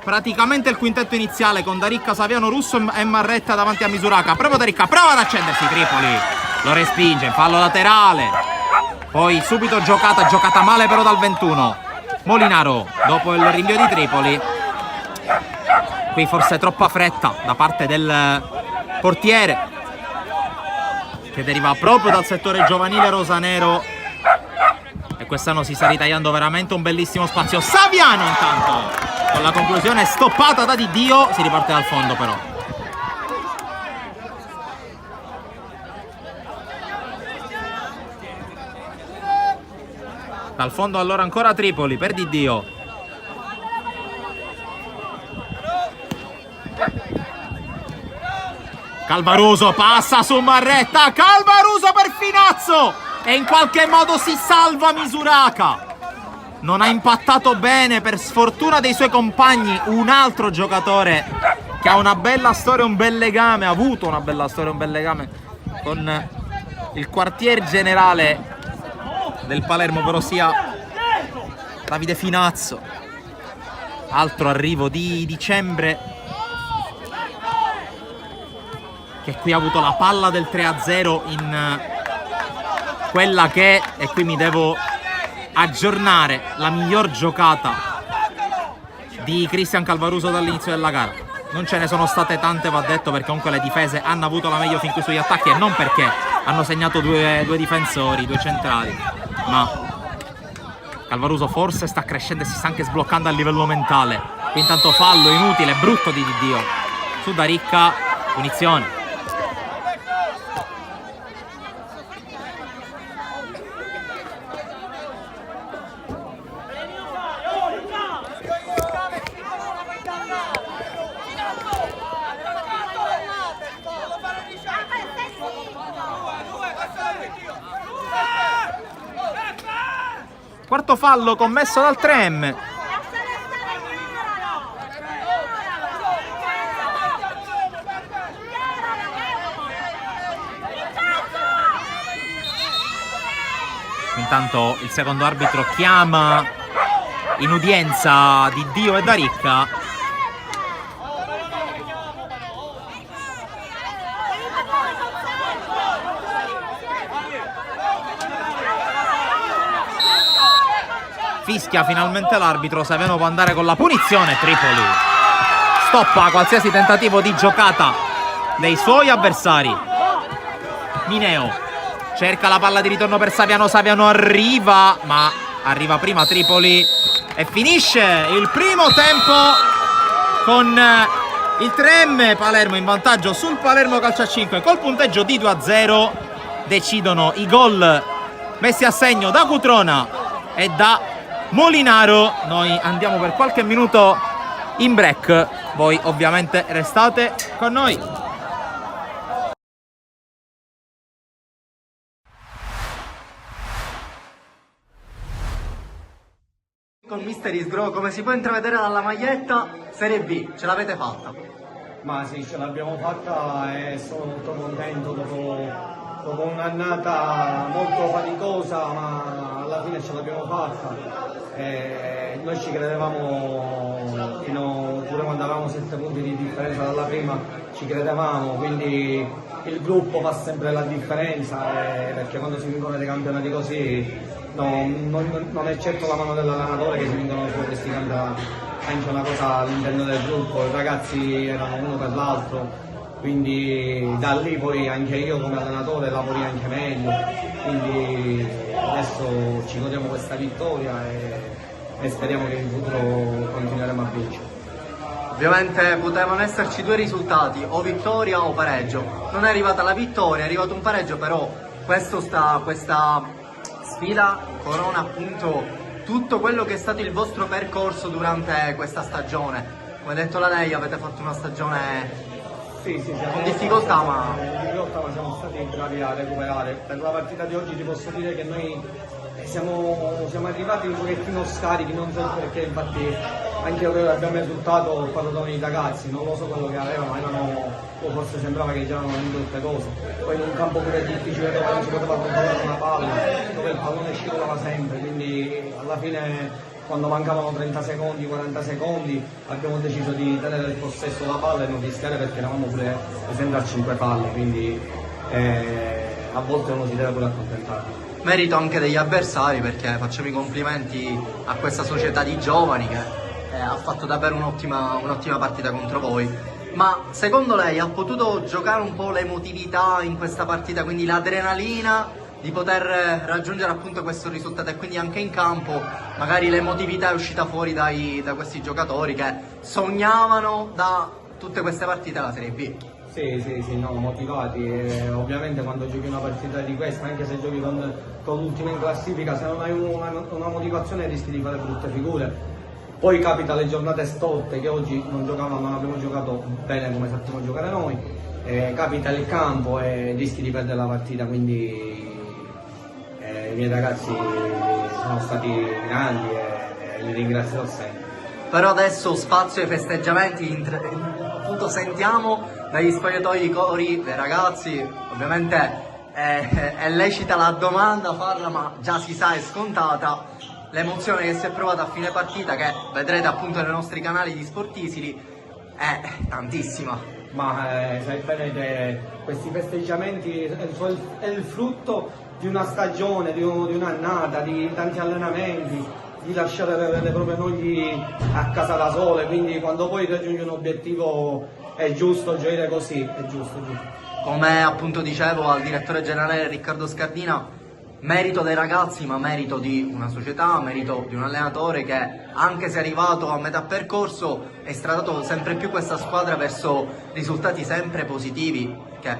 praticamente il quintetto iniziale con Daricca, Saviano, Russo e Marretta davanti a Misuraka. Proprio Daricca, prova ad accendersi, Tripoli lo respinge, fallo laterale. Poi subito giocata male però dal 21. Molinaro dopo il rinvio di Tripoli. Qui forse troppa fretta da parte del portiere, che deriva proprio dal settore giovanile rosanero, e quest'anno si sta ritagliando veramente un bellissimo spazio. Saviano intanto con la conclusione stoppata da Di Dio, si riparte dal fondo però. Dal fondo allora ancora Tripoli per Di Dio. Calvaruso passa su Marretta, Calvaruso per Finazzo e in qualche modo si salva Misuraka. Non ha impattato bene per sfortuna dei suoi compagni, un altro giocatore che ha una bella storia, un bel legame, ha avuto una bella storia, un bel legame con il quartier generale del Palermo, ovvero sia Davide Finazzo. Altro arrivo di dicembre, che qui ha avuto la palla del 3-0 in quella che, e qui mi devo aggiornare, la miglior giocata di Cristian Calvaruso dall'inizio della gara. Non ce ne sono state tante, va detto, perché comunque le difese hanno avuto la meglio fin qui sugli attacchi, e non perché hanno segnato due difensori, 2 centrali, ma Calvaruso forse sta crescendo e si sta anche sbloccando a livello mentale. Qui intanto fallo inutile, brutto di Dio su Daricca, punizione. Quarto fallo commesso dal Trem. Intanto il secondo arbitro chiama in udienza di Dio e da Ricca. Fischia finalmente l'arbitro. Saviano può andare con la punizione. Tripoli stoppa qualsiasi tentativo di giocata dei suoi avversari. Mineo cerca la palla di ritorno per Saviano. Saviano arriva, ma arriva prima Tripoli e finisce il primo tempo con il Trem. Palermo in vantaggio sul Palermo Calcio a 5 col punteggio di 2-0. Decidono i gol messi a segno da Cutrona e da Molinaro. Noi andiamo per qualche minuto in break. Voi ovviamente restate con noi. Con Mysteries Grow, come si può intravedere dalla maglietta, Serie B, ce l'avete fatta? Ma sì, ce l'abbiamo fatta e sono molto contento dopo un'annata molto faticosa, ma alla fine ce l'abbiamo fatta. E noi ci credevamo, pure quando avevamo 7 punti di differenza dalla prima, ci credevamo, quindi il gruppo fa sempre la differenza, perché quando si vincono dei campionati così non è certo la mano dell'allenatore che si vincono solo questi campionati, anche una cosa all'interno del gruppo, i ragazzi erano uno per l'altro, quindi da lì poi anche io come allenatore lavori anche meglio, quindi adesso ci godiamo questa vittoria e speriamo che in futuro continueremo a vincere. Ovviamente potevano esserci due risultati, o vittoria o pareggio. Non è arrivata la vittoria, è arrivato un pareggio, però questa sfida corona appunto tutto quello che è stato il vostro percorso durante questa stagione. Come ha detto la lei, avete fatto una stagione con difficoltà, ma siamo stati bravi a recuperare. Per la partita di oggi ti posso dire che noi siamo arrivati un pochettino scarichi, non so perché, infatti anche ora abbiamo esultato, ho parlato con i ragazzi, non lo so quello che avevano, o forse sembrava che già avevano vinto tutte cose. Poi in un campo pure difficile dove non si poteva controllare una palla, dove il pallone scivolava sempre, quindi alla fine quando mancavano 30 secondi, 40 secondi abbiamo deciso di tenere il possesso della palla e non rischiare, perché eravamo pure sempre a 5 palle, quindi a volte uno si deve pure accontentare. merito anche degli avversari, perché facciamo i complimenti a questa società di giovani che ha fatto davvero un'ottima partita contro voi. Ma secondo lei ha potuto giocare un po' l'emotività in questa partita, quindi l'adrenalina di poter raggiungere appunto questo risultato, e quindi anche in campo magari l'emotività è uscita fuori da questi giocatori che sognavano da tutte queste partite alla Serie B? Sì, no, motivati. Ovviamente quando giochi una partita di questa, anche se giochi con l'ultima in classifica, se non hai una motivazione rischi di fare brutte figure. Poi capita le giornate storte, che oggi non giocavamo, non abbiamo giocato bene come sappiamo giocare noi, capita il campo e rischi di perdere la partita, quindi i miei ragazzi sono stati grandi e li ringrazierò sempre. Però adesso spazio ai festeggiamenti, appunto sentiamo dagli spogliatoi i cori dei ragazzi. Ovviamente è lecita la domanda farla, ma già si sa, è scontata. L'emozione che si è provata a fine partita, che vedrete appunto nei nostri canali di Sportisili, è tantissima. Ma sai bene che questi festeggiamenti è il frutto di una stagione, di un'annata, di tanti allenamenti, di lasciare le proprie mogli a casa da sole, quindi quando poi raggiungi un obiettivo è giusto gioire così, è giusto. Come appunto dicevo al direttore generale Riccardo Scardina, merito dei ragazzi, ma merito di una società, merito di un allenatore che, anche se è arrivato a metà percorso, è stradato sempre più questa squadra verso risultati sempre positivi, che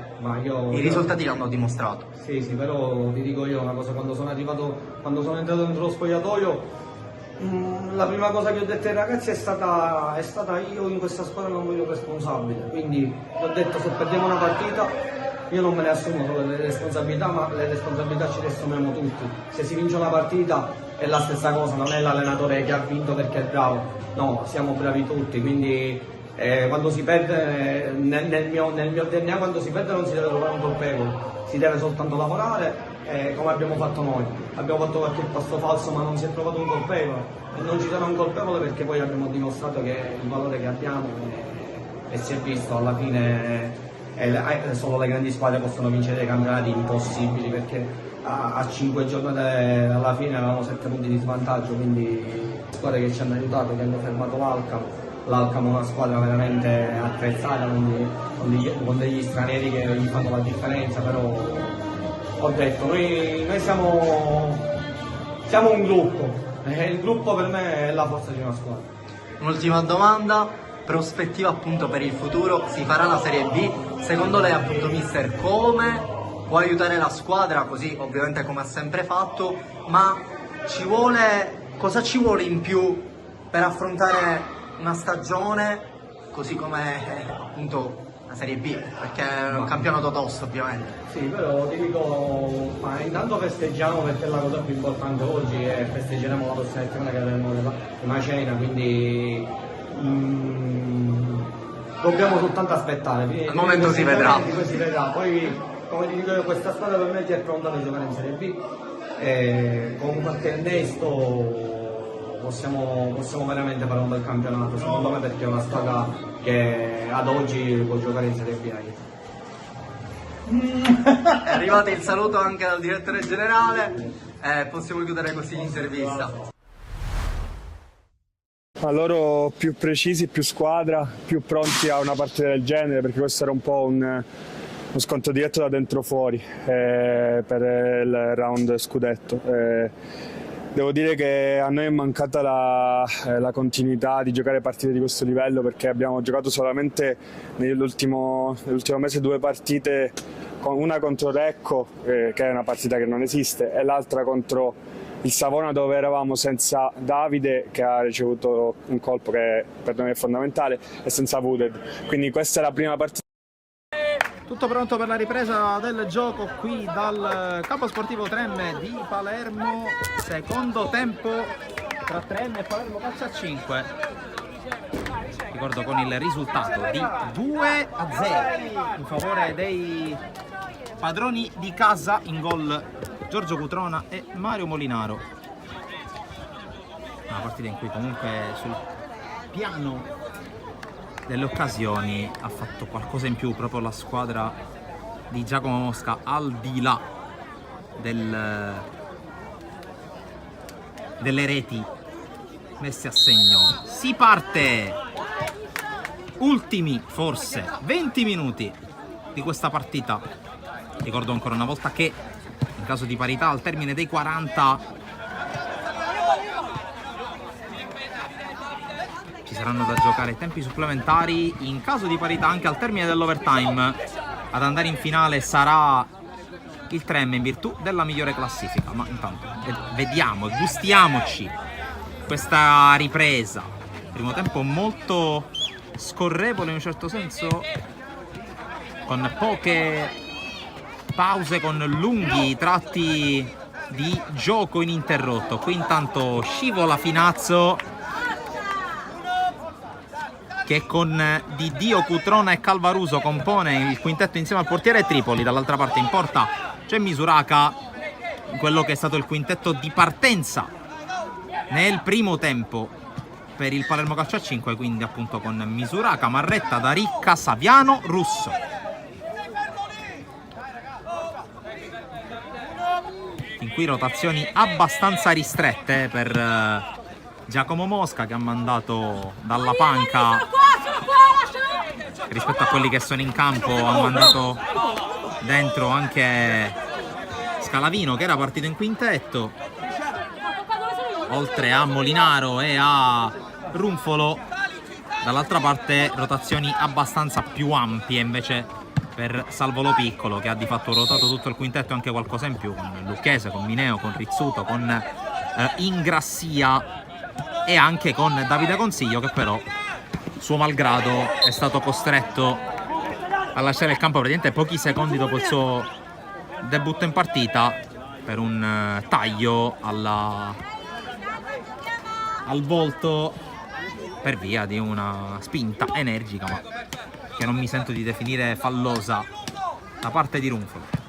i risultati l'hanno dimostrato. Sì, però ti dico io una cosa, quando sono entrato dentro lo spogliatoio, la prima cosa che ho detto ai ragazzi è stata io in questa squadra non voglio responsabile, quindi ho detto se perdiamo una partita io non me ne assumo solo le responsabilità, ma le responsabilità ci le assumiamo tutti. Se si vince una partita è la stessa cosa, non è l'allenatore che ha vinto perché è bravo, no, siamo bravi tutti, quindi quando si perde, nel mio DNA quando si perde non si deve trovare un colpevole, si deve soltanto lavorare come abbiamo fatto noi. Abbiamo fatto qualche passo falso ma non si è trovato un colpevole e non ci sarà un colpevole perché poi abbiamo dimostrato che il valore che abbiamo e si è visto alla fine solo le grandi squadre possono vincere dei campionati impossibili perché a 5 giornate alla fine avevamo 7 punti di svantaggio, quindi squadre che ci hanno aiutato, che hanno fermato l'Alcamo è una squadra veramente attrezzata con degli stranieri che gli fanno la differenza, però ho detto noi siamo un gruppo e il gruppo per me è la forza di una squadra. Un'ultima domanda, prospettiva appunto per il futuro, si farà la Serie B, secondo lei appunto mister come può aiutare la squadra, così ovviamente come ha sempre fatto, ma cosa ci vuole in più per affrontare una stagione così come appunto la Serie B, perché è un campionato tosto ovviamente. Sì, però ti dico, ma intanto festeggiamo perché è la cosa più importante oggi e festeggeremo la prossima settimana che avremo una cena, quindi dobbiamo soltanto aspettare. Al momento si vedrà. Poi si vedrà. Poi, come ti dico io, questa squadra per me è pronta per giocare in Serie B e con qualche innesto possiamo veramente fare un bel campionato, secondo me, perché è una squadra che ad oggi può giocare in Serie B anche. È arrivato il saluto anche dal direttore generale, possiamo chiudere così l'intervista. Ma loro più precisi, più squadra, più pronti a una partita del genere, perché questo era un po' uno scontro diretto da dentro fuori per il round scudetto. Devo dire che a noi è mancata la continuità di giocare partite di questo livello, perché abbiamo giocato solamente nell'ultimo mese 2 partite, una contro Recco, che è una partita che non esiste, e l'altra contro il Savona, dove eravamo senza Davide, che ha ricevuto un colpo che per noi è fondamentale, e senza Wooded. Quindi questa è la prima partita. Tutto pronto per la ripresa del gioco qui dal campo sportivo Tremme di Palermo, secondo tempo tra Tremme e Palermo Calcio a 5. Ricordo con il risultato di 2-0 in favore dei padroni di casa, in gol Giorgio Cutrona e Mario Molinaro. Una partita in cui comunque sul piano delle occasioni ha fatto qualcosa in più proprio la squadra di Giacomo Mosca, al di là delle reti messe a segno. Si parte, ultimi forse 20 minuti di questa partita. Ricordo ancora una volta che in caso di parità al termine dei 40 ci saranno da giocare tempi supplementari, in caso di parità anche al termine dell'overtime. Ad andare in finale sarà il Tremme in virtù della migliore classifica, ma intanto vediamo, gustiamoci questa ripresa. Primo tempo molto scorrevole in un certo senso, con poche pause, con lunghi tratti di gioco ininterrotto. Qui intanto scivola Finazzo, che con Didio, Cutrona e Calvaruso compone il quintetto insieme al portiere Tripoli. Dall'altra parte in porta c'è Misuraka, quello che è stato il quintetto di partenza nel primo tempo per il Palermo Calcio a 5, quindi appunto con Misuraka, Marretta, Daricca, Saviano, Russo. In qui rotazioni abbastanza ristrette per Giacomo Mosca, che ha mandato dalla panca, rispetto a quelli che sono in campo, ha mandato dentro anche Scalavino, che era partito in quintetto, oltre a Molinaro e a Runfolo. Dall'altra parte rotazioni abbastanza più ampie invece per Salvolo Piccolo, che ha di fatto ruotato tutto il quintetto e anche qualcosa in più, con Lucchese, con Mineo, con Rizzuto, con Ingrassia e anche con Davide Consiglio, che però suo malgrado è stato costretto a lasciare il campo praticamente pochi secondi dopo il suo debutto in partita per un taglio alla al volto per via di una spinta energica, ma che non mi sento di definire fallosa, da parte di Runford.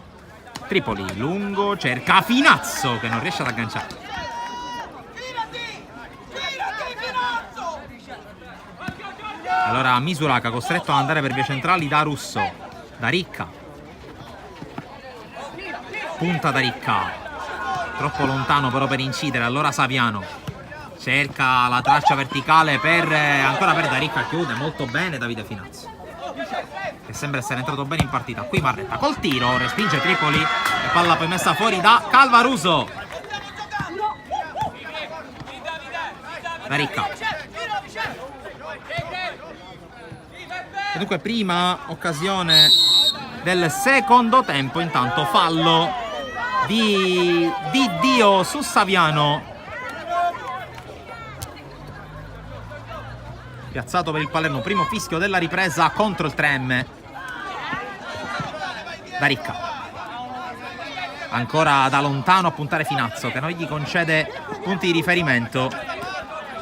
Tripoli, lungo, cerca Finazzo che non riesce ad agganciare. Allora Misuraka costretto ad andare per vie centrali da Russo, da Ricca. Punta da Ricca, troppo lontano però per incidere. Allora Saviano cerca la traccia verticale per ancora per Daricca, chiude molto bene Davide Finazzo, che sembra essere entrato bene in partita. Qui Marretta col tiro, respinge Tripoli e palla poi messa fuori da Calvaruso. Daricca. E dunque prima occasione del secondo tempo, intanto fallo di Dio su Saviano, piazzato per il Palermo. Primo fischio della ripresa contro il 3M. Daricca ancora da lontano a puntare Finazzo, che non gli concede punti di riferimento.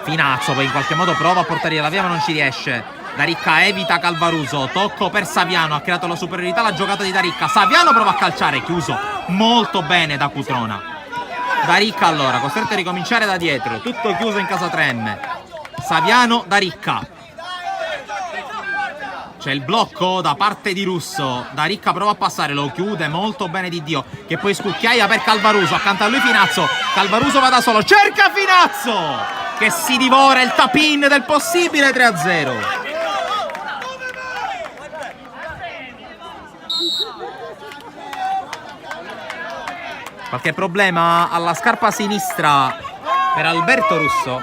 Finazzo poi in qualche modo prova a portare la via ma non ci riesce. Daricca evita Calvaruso, tocco per Saviano, ha creato la superiorità la giocata di Daricca. Saviano prova a calciare, chiuso molto bene da Cutrona. Daricca allora costretto a ricominciare da dietro, tutto chiuso in casa 3M. Saviano, Daricca. C'è il blocco da parte di Russo. Daricca prova a passare, lo chiude molto bene di Dio, che poi scucchiaia per Calvaruso, accanto a lui Finazzo. Calvaruso va da solo, cerca Finazzo che si divora il tap-in del possibile 3-0. Qualche problema alla scarpa sinistra per Alberto Russo.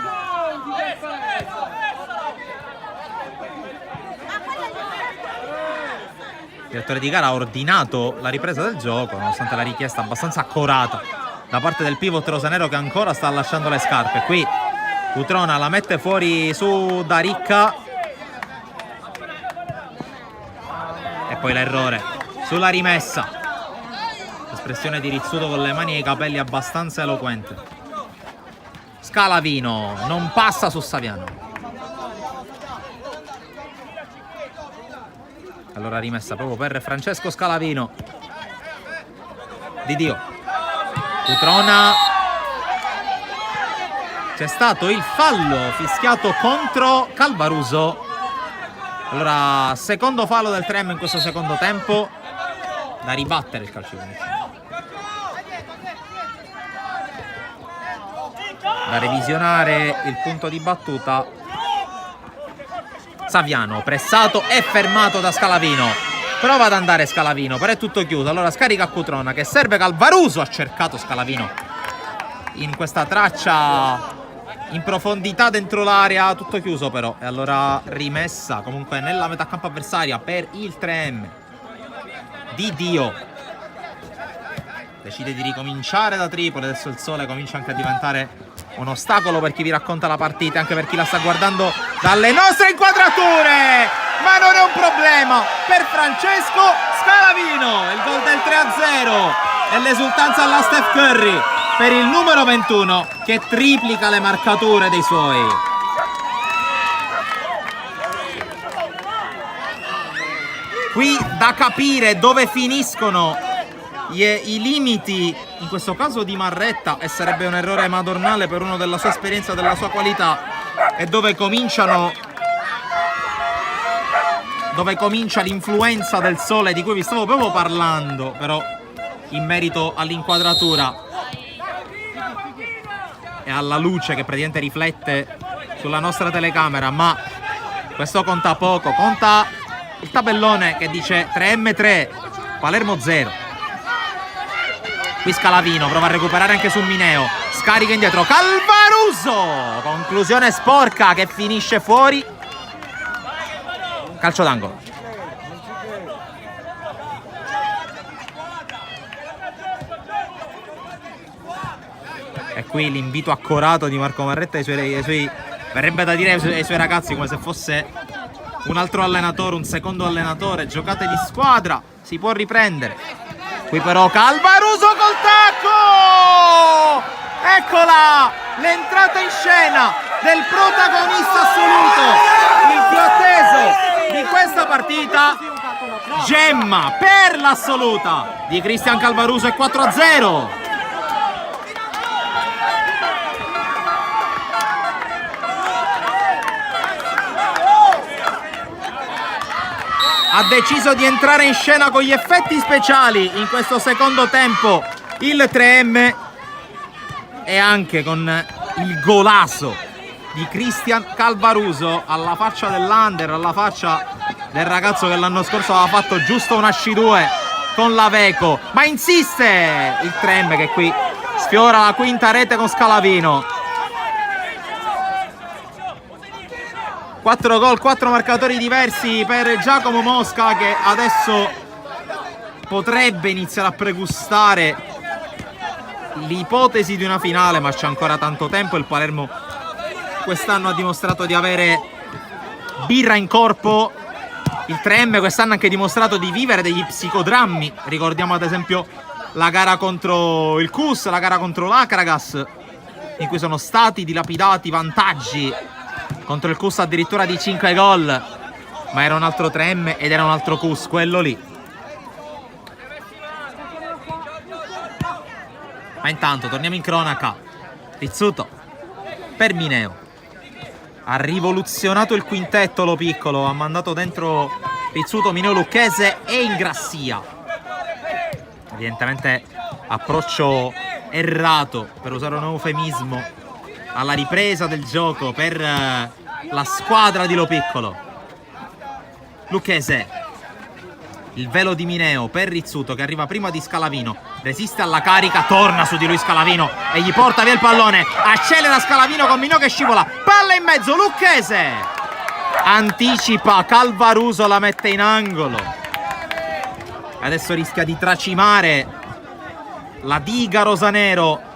Il direttore di gara ha ordinato la ripresa del gioco, nonostante la richiesta abbastanza accorata da parte del pivot rosanero, che ancora sta lasciando le scarpe. Qui Cutrona la mette fuori su Daricca e poi l'errore sulla rimessa. Espressione di Rizzuto con le mani e i capelli abbastanza eloquente. Scalavino non passa su Saviano. Allora rimessa proprio per Francesco Scalavino. Di Dio. Cutrona. C'è stato il fallo fischiato contro Calvaruso. Allora secondo fallo del 3M in questo secondo tempo, da ribattere il calcio di punizione. Da revisionare il punto di battuta. Saviano pressato e fermato da Scalavino. Prova ad andare Scalavino, però è tutto chiuso. Allora scarica a Cutrona che serve Calvaruso. Ha cercato Scalavino in questa traccia in profondità dentro l'area, tutto chiuso però. E allora rimessa comunque nella metà campo avversaria per il 3M. Di Dio decide di ricominciare da Tripoli. Adesso il sole comincia anche a diventare un ostacolo per chi vi racconta la partita, anche per chi la sta guardando dalle nostre inquadrature, ma non è un problema per Francesco Scalavino. Il gol del 3-0 e l'esultanza alla Steph Curry per il numero 21, che triplica le marcature dei suoi. Qui da capire dove finiscono i limiti, in questo caso di Marretta, e sarebbe un errore madornale per uno della sua esperienza, della sua qualità, e dove comincia l'influenza del sole di cui vi stavo proprio parlando, però in merito all'inquadratura e alla luce che praticamente riflette sulla nostra telecamera. Ma questo conta poco, conta il tabellone che dice 3M3, Palermo 0. Qui Scalavino prova a recuperare anche su Mineo, scarica indietro Calvaruso, conclusione sporca che finisce fuori. Calcio d'angolo. E qui l'invito accorato di Marco Marretta ai suoi verrebbe da dire ai suoi ragazzi, come se fosse un altro allenatore, un secondo allenatore. Giocate di squadra, si può riprendere. Qui però Calvaruso col tacco! Eccola! L'entrata in scena del protagonista assoluto, il più atteso di questa partita, gemma per l'assoluta di Cristian Calvaruso e 4-0. Ha deciso di entrare in scena con gli effetti speciali in questo secondo tempo il 3M e anche con il golasso di Cristian Calvaruso alla faccia dell'Under, alla faccia del ragazzo che l'anno scorso aveva fatto giusto un asci-2 con l'Aveco, ma insiste il 3M che qui sfiora la quinta rete con Scalavino. 4 gol, 4 marcatori diversi per Giacomo Mosca, che adesso potrebbe iniziare a pregustare l'ipotesi di una finale, ma c'è ancora tanto tempo. Il Palermo quest'anno ha dimostrato di avere birra in corpo. Il 3M quest'anno ha anche dimostrato di vivere degli psicodrammi. Ricordiamo ad esempio la gara contro il CUS, la gara contro l'Acragas, in cui sono stati dilapidati vantaggi. Contro il CUS addirittura di 5 gol, ma era un altro 3M ed era un altro CUS, quello lì. Ma intanto torniamo in cronaca. Rizzuto per Mineo. Ha rivoluzionato il quintetto Lo Piccolo, ha mandato dentro Rizzuto, Mineo, Lucchese e Ingrassia. Evidentemente approccio errato, per usare un eufemismo, alla ripresa del gioco per la squadra di Lo Piccolo. Lucchese, il velo di Mineo per Rizzuto che arriva prima di Scalavino, resiste alla carica, torna su di lui Scalavino e gli porta via il pallone, accelera Scalavino con Mineo che scivola, palla in mezzo, Lucchese anticipa, Calvaruso la mette in angolo. Adesso rischia di tracimare la diga rosanero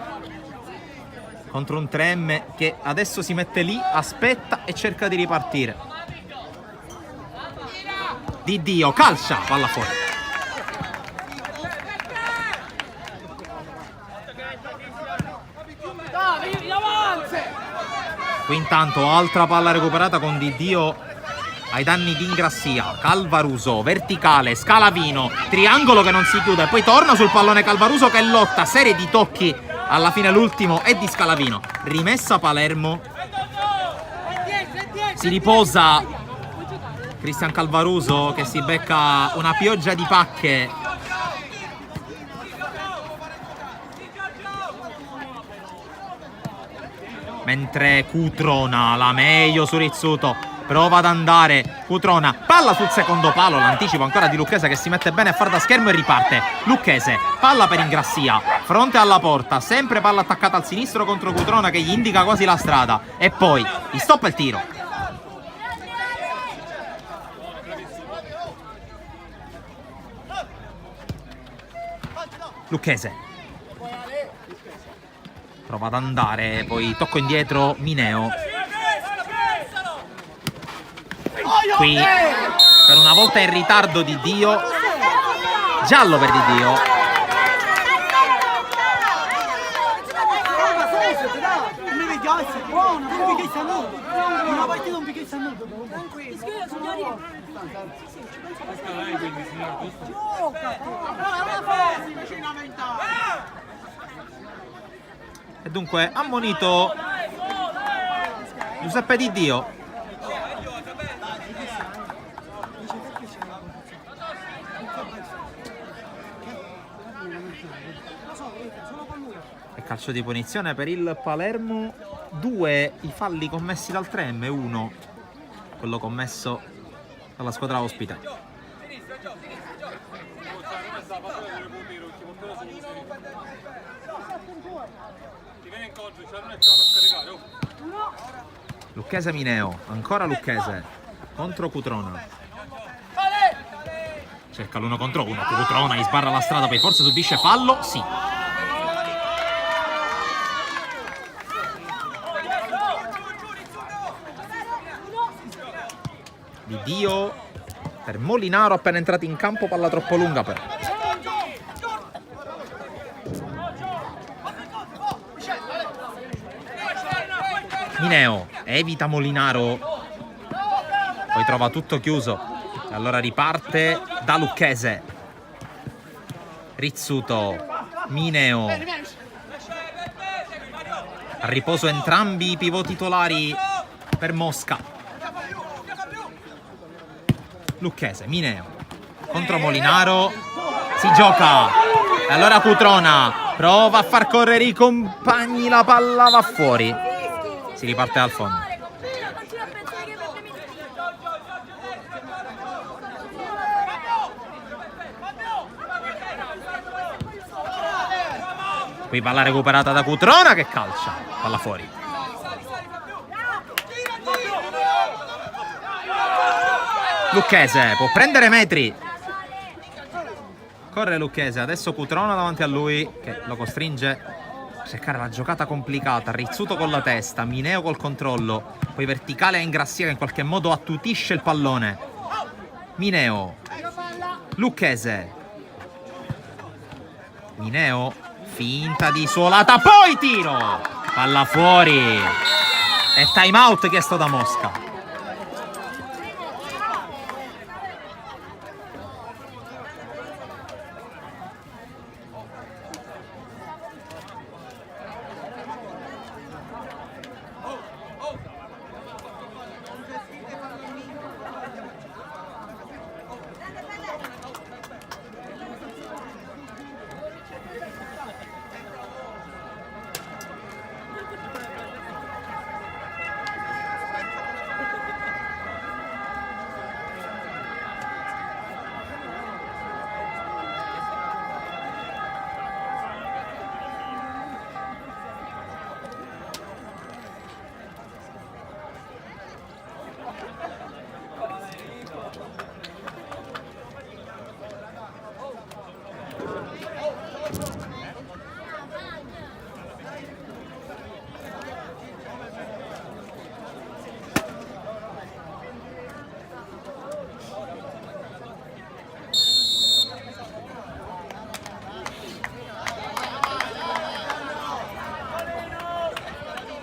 contro un 3M che adesso si mette lì, aspetta e cerca di ripartire. Di Dio, calcia, palla fuori. Qui intanto altra palla recuperata con Di Dio ai danni di Ingrassia. Calvaruso, verticale, Scalavino, triangolo che non si chiude, poi torna sul pallone Calvaruso che lotta, serie di tocchi, alla fine l'ultimo è di Scalavino. Rimessa Palermo, si riposa Cristian Calvaruso che si becca una pioggia di pacche. Mentre Cutrona, la meglio su Rizzuto, prova ad andare Cutrona, palla sul secondo palo, l'anticipo ancora di Lucchese che si mette bene a far da schermo e riparte. Lucchese, palla per Ingrassia, fronte alla porta, sempre palla attaccata al sinistro contro Cutrona che gli indica quasi la strada e poi gli stoppa il tiro. Lucchese prova ad andare, poi tocco indietro Mineo. Qui per una volta in ritardo Di Dio, giallo per Di Dio. Una partita un picchio saluto. E dunque ammonito Giuseppe Di Dio. E calcio di punizione per il Palermo. 2 i falli commessi dal 3M, 1 quello commesso dalla squadra ospite. Lucchese Mineo, ancora Lucchese contro Cutrona. Cerca l'1 contro 1, Cutrona gli sbarra la strada, poi forse subisce fallo, sì. Di Dio per Molinaro appena entrato in campo, palla troppo lunga però. Mineo evita Molinaro, poi trova tutto chiuso e allora riparte da Lucchese. Rizzuto, Mineo, a riposo entrambi i pivot titolari per Mosca. Lucchese, Mineo contro Molinaro, si gioca e allora Cutrona prova a far correre i compagni, la palla va fuori, si riparte dal fondo. Qui palla recuperata da Cutrona che calcia, palla fuori. Lucchese può prendere metri, corre Lucchese, adesso Cutrona davanti a lui che lo costringe a cercare la giocata complicata. Rizzuto con la testa, Mineo col controllo, poi verticale a Ingrassia che in qualche modo attutisce il pallone. Mineo, Lucchese, Mineo, finta di suolata, poi tiro, palla fuori e time out chiesto da Mosca.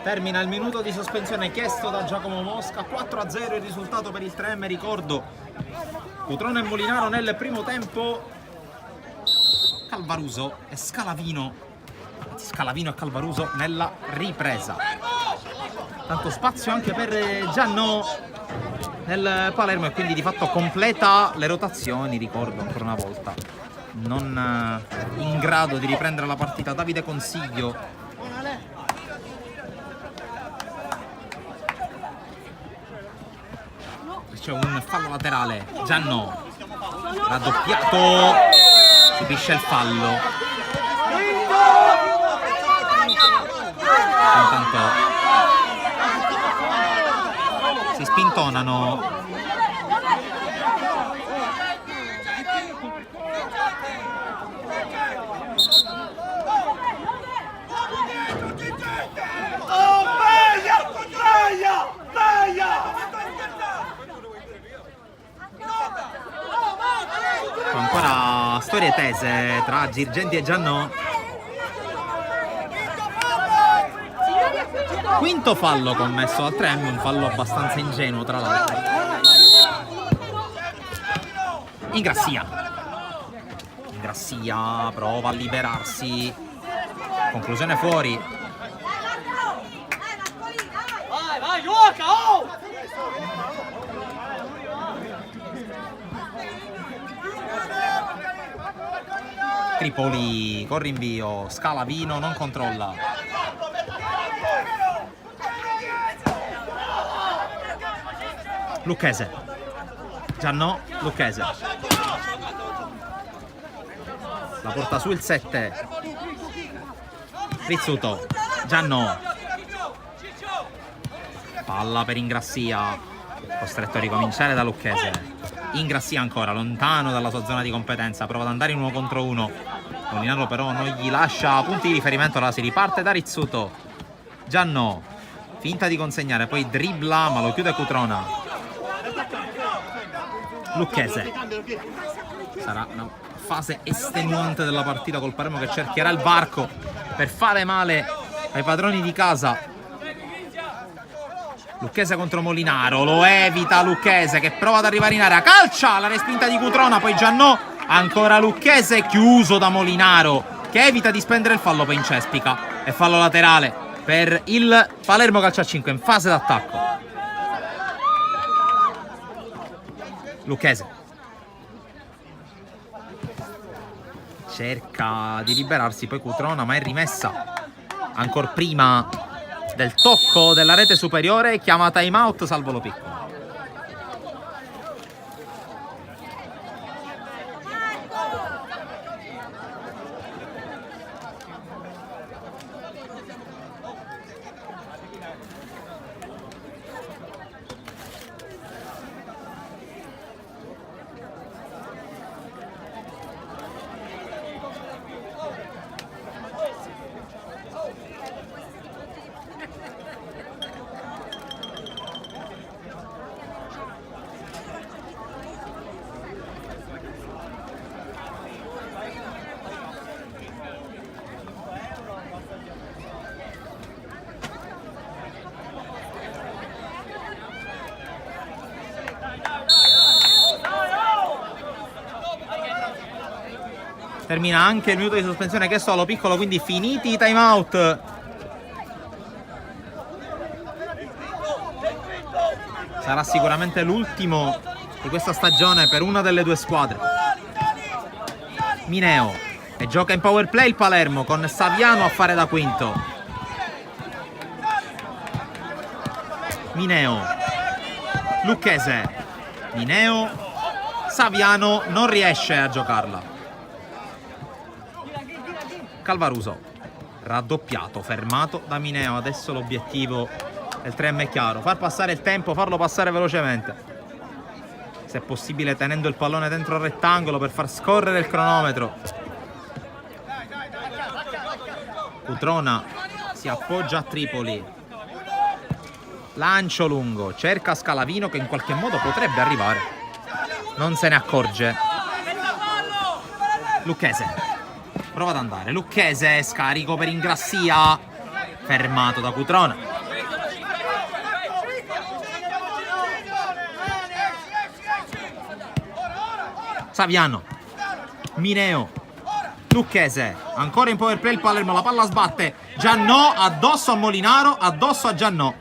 Termina il minuto di sospensione chiesto da Giacomo Mosca, 4-0 il risultato per il 3M, ricordo Cutrona e Molinaro nel primo tempo, Calvaruso e Scalavino e Calvaruso nella ripresa. Tanto spazio anche per Giannò nel Palermo e quindi di fatto completa le rotazioni, ricordo ancora una volta, non in grado di riprendere la partita Davide Consiglio. C'è un fallo laterale, Giannò raddoppiato, subisce il fallo. Intanto si spintonano ancora storie tese tra Girgenti e Giannò. Quinto fallo commesso al 3M, un fallo abbastanza ingenuo tra l'altro. Ingrassia prova a liberarsi, conclusione fuori. Vai, gioca! Oh! Tripoli con rinvio, Scalavino non controlla. Lucchese, Giannò, Lucchese. La porta su il 7. Rizzuto, Giannò. Palla per Ingrassia, costretto a ricominciare da Lucchese. Ingrassia ancora, lontano dalla sua zona di competenza, prova ad andare in 1 contro 1. Molinaro però non gli lascia punti di riferimento, allora si riparte da Rizzuto. Giannò, finta di consegnare, poi dribbla ma lo chiude Cutrona. Lucchese. Sarà una fase estenuante della partita col Palermo che cercherà il varco per fare male ai padroni di casa. Lucchese contro Molinaro, lo evita Lucchese che prova ad arrivare in area, calcia la respinta di Cutrona, poi Giannò, ancora Lucchese, chiuso da Molinaro che evita di spendere il fallo, poi incespica e fallo laterale per il Palermo Calcio a 5 in fase d'attacco. Lucchese cerca di liberarsi, poi Cutrona, ma è rimessa ancora prima del tocco della rete superiore, chiama time out Salvo Lopicco. Termina anche il minuto di sospensione chiesto allo Piccolo, quindi finiti i time out. Sarà sicuramente l'ultimo di questa stagione per una delle due squadre. Mineo, e gioca in power play il Palermo con Saviano a fare da quinto. Mineo, Lucchese, Mineo, Saviano non riesce a giocarla. Calvaruso, raddoppiato, fermato da Mineo. Adesso l'obiettivo del 3M è chiaro: far passare il tempo, farlo passare velocemente, se possibile tenendo il pallone dentro il rettangolo per far scorrere il cronometro. Cutrona si appoggia a Tripoli, lancio lungo, cerca Scalavino che in qualche modo potrebbe arrivare, non se ne accorge. Lucchese prova ad andare, Lucchese, scarico per Ingrassia, fermato da Cutrona. Saviano, Mineo, Lucchese, ancora in power play il Palermo, la palla sbatte, Giannò addosso a Molinaro, addosso a Giannò,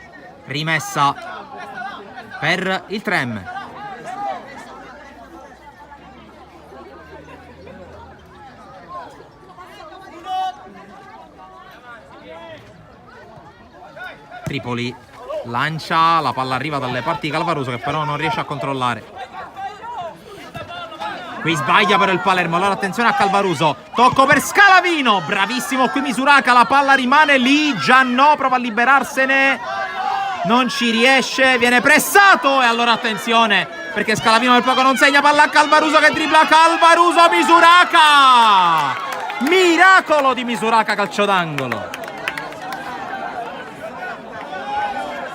rimessa per il 3M. Tripoli lancia, la palla arriva dalle parti di Calvaruso che però non riesce a controllare. Qui sbaglia però il Palermo, allora attenzione a Calvaruso, tocco per Scalavino, bravissimo qui Misuraca, la palla rimane lì, Giannò prova a liberarsene, non ci riesce, viene pressato e allora attenzione perché Scalavino per poco non segna, palla a Calvaruso che dribbla, Calvaruso, Misuraca, miracolo di Misuraca, calcio d'angolo.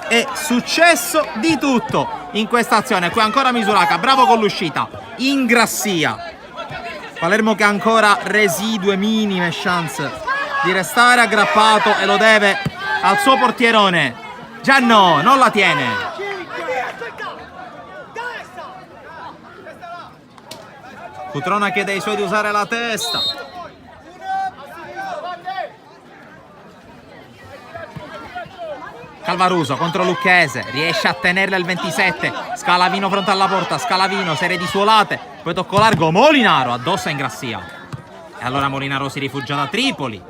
È successo di tutto in questa azione. Qui ancora Misuraca, bravo con l'uscita, Ingrassia. Palermo che ha ancora residue minime chance di restare aggrappato e lo deve al suo portierone. Giannò non la tiene. Cutrona chiede ai suoi di usare la testa. Calvaruso contro Lucchese, riesce a tenerla il 27, Scalavino fronte alla porta, Scalavino, serie di suolate, poi tocco largo, Molinaro addosso a Ingrassia. E allora Molinaro si rifugia da Tripoli,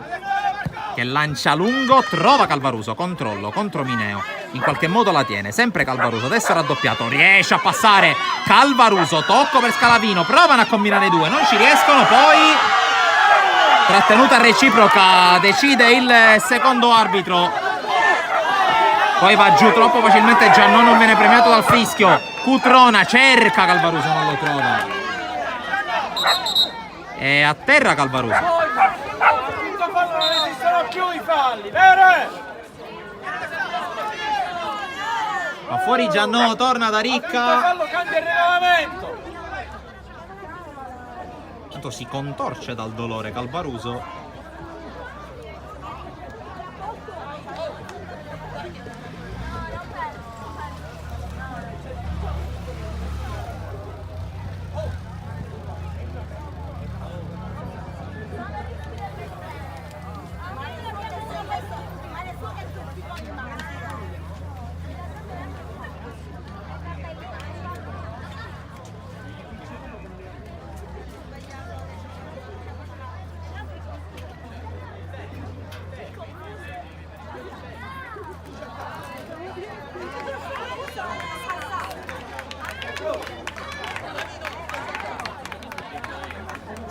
che lancia lungo, trova Calvaruso, controllo contro Mineo, in qualche modo la tiene, sempre Calvaruso, adesso raddoppiato, riesce a passare Calvaruso, tocco per Scalavino, provano a combinare i due, non ci riescono, poi trattenuta reciproca, decide il secondo arbitro. Poi va giù troppo facilmente, Giannò non viene premiato dal fischio. Cutrona cerca Calvaruso, non lo trova. E a terra Calvaruso. Quinto fallo, non esistono più i falli, vero? Va fuori Giannò, torna da Quinto Ricca. fallo cambia il regolamento. Tanto si contorce dal dolore Calvaruso.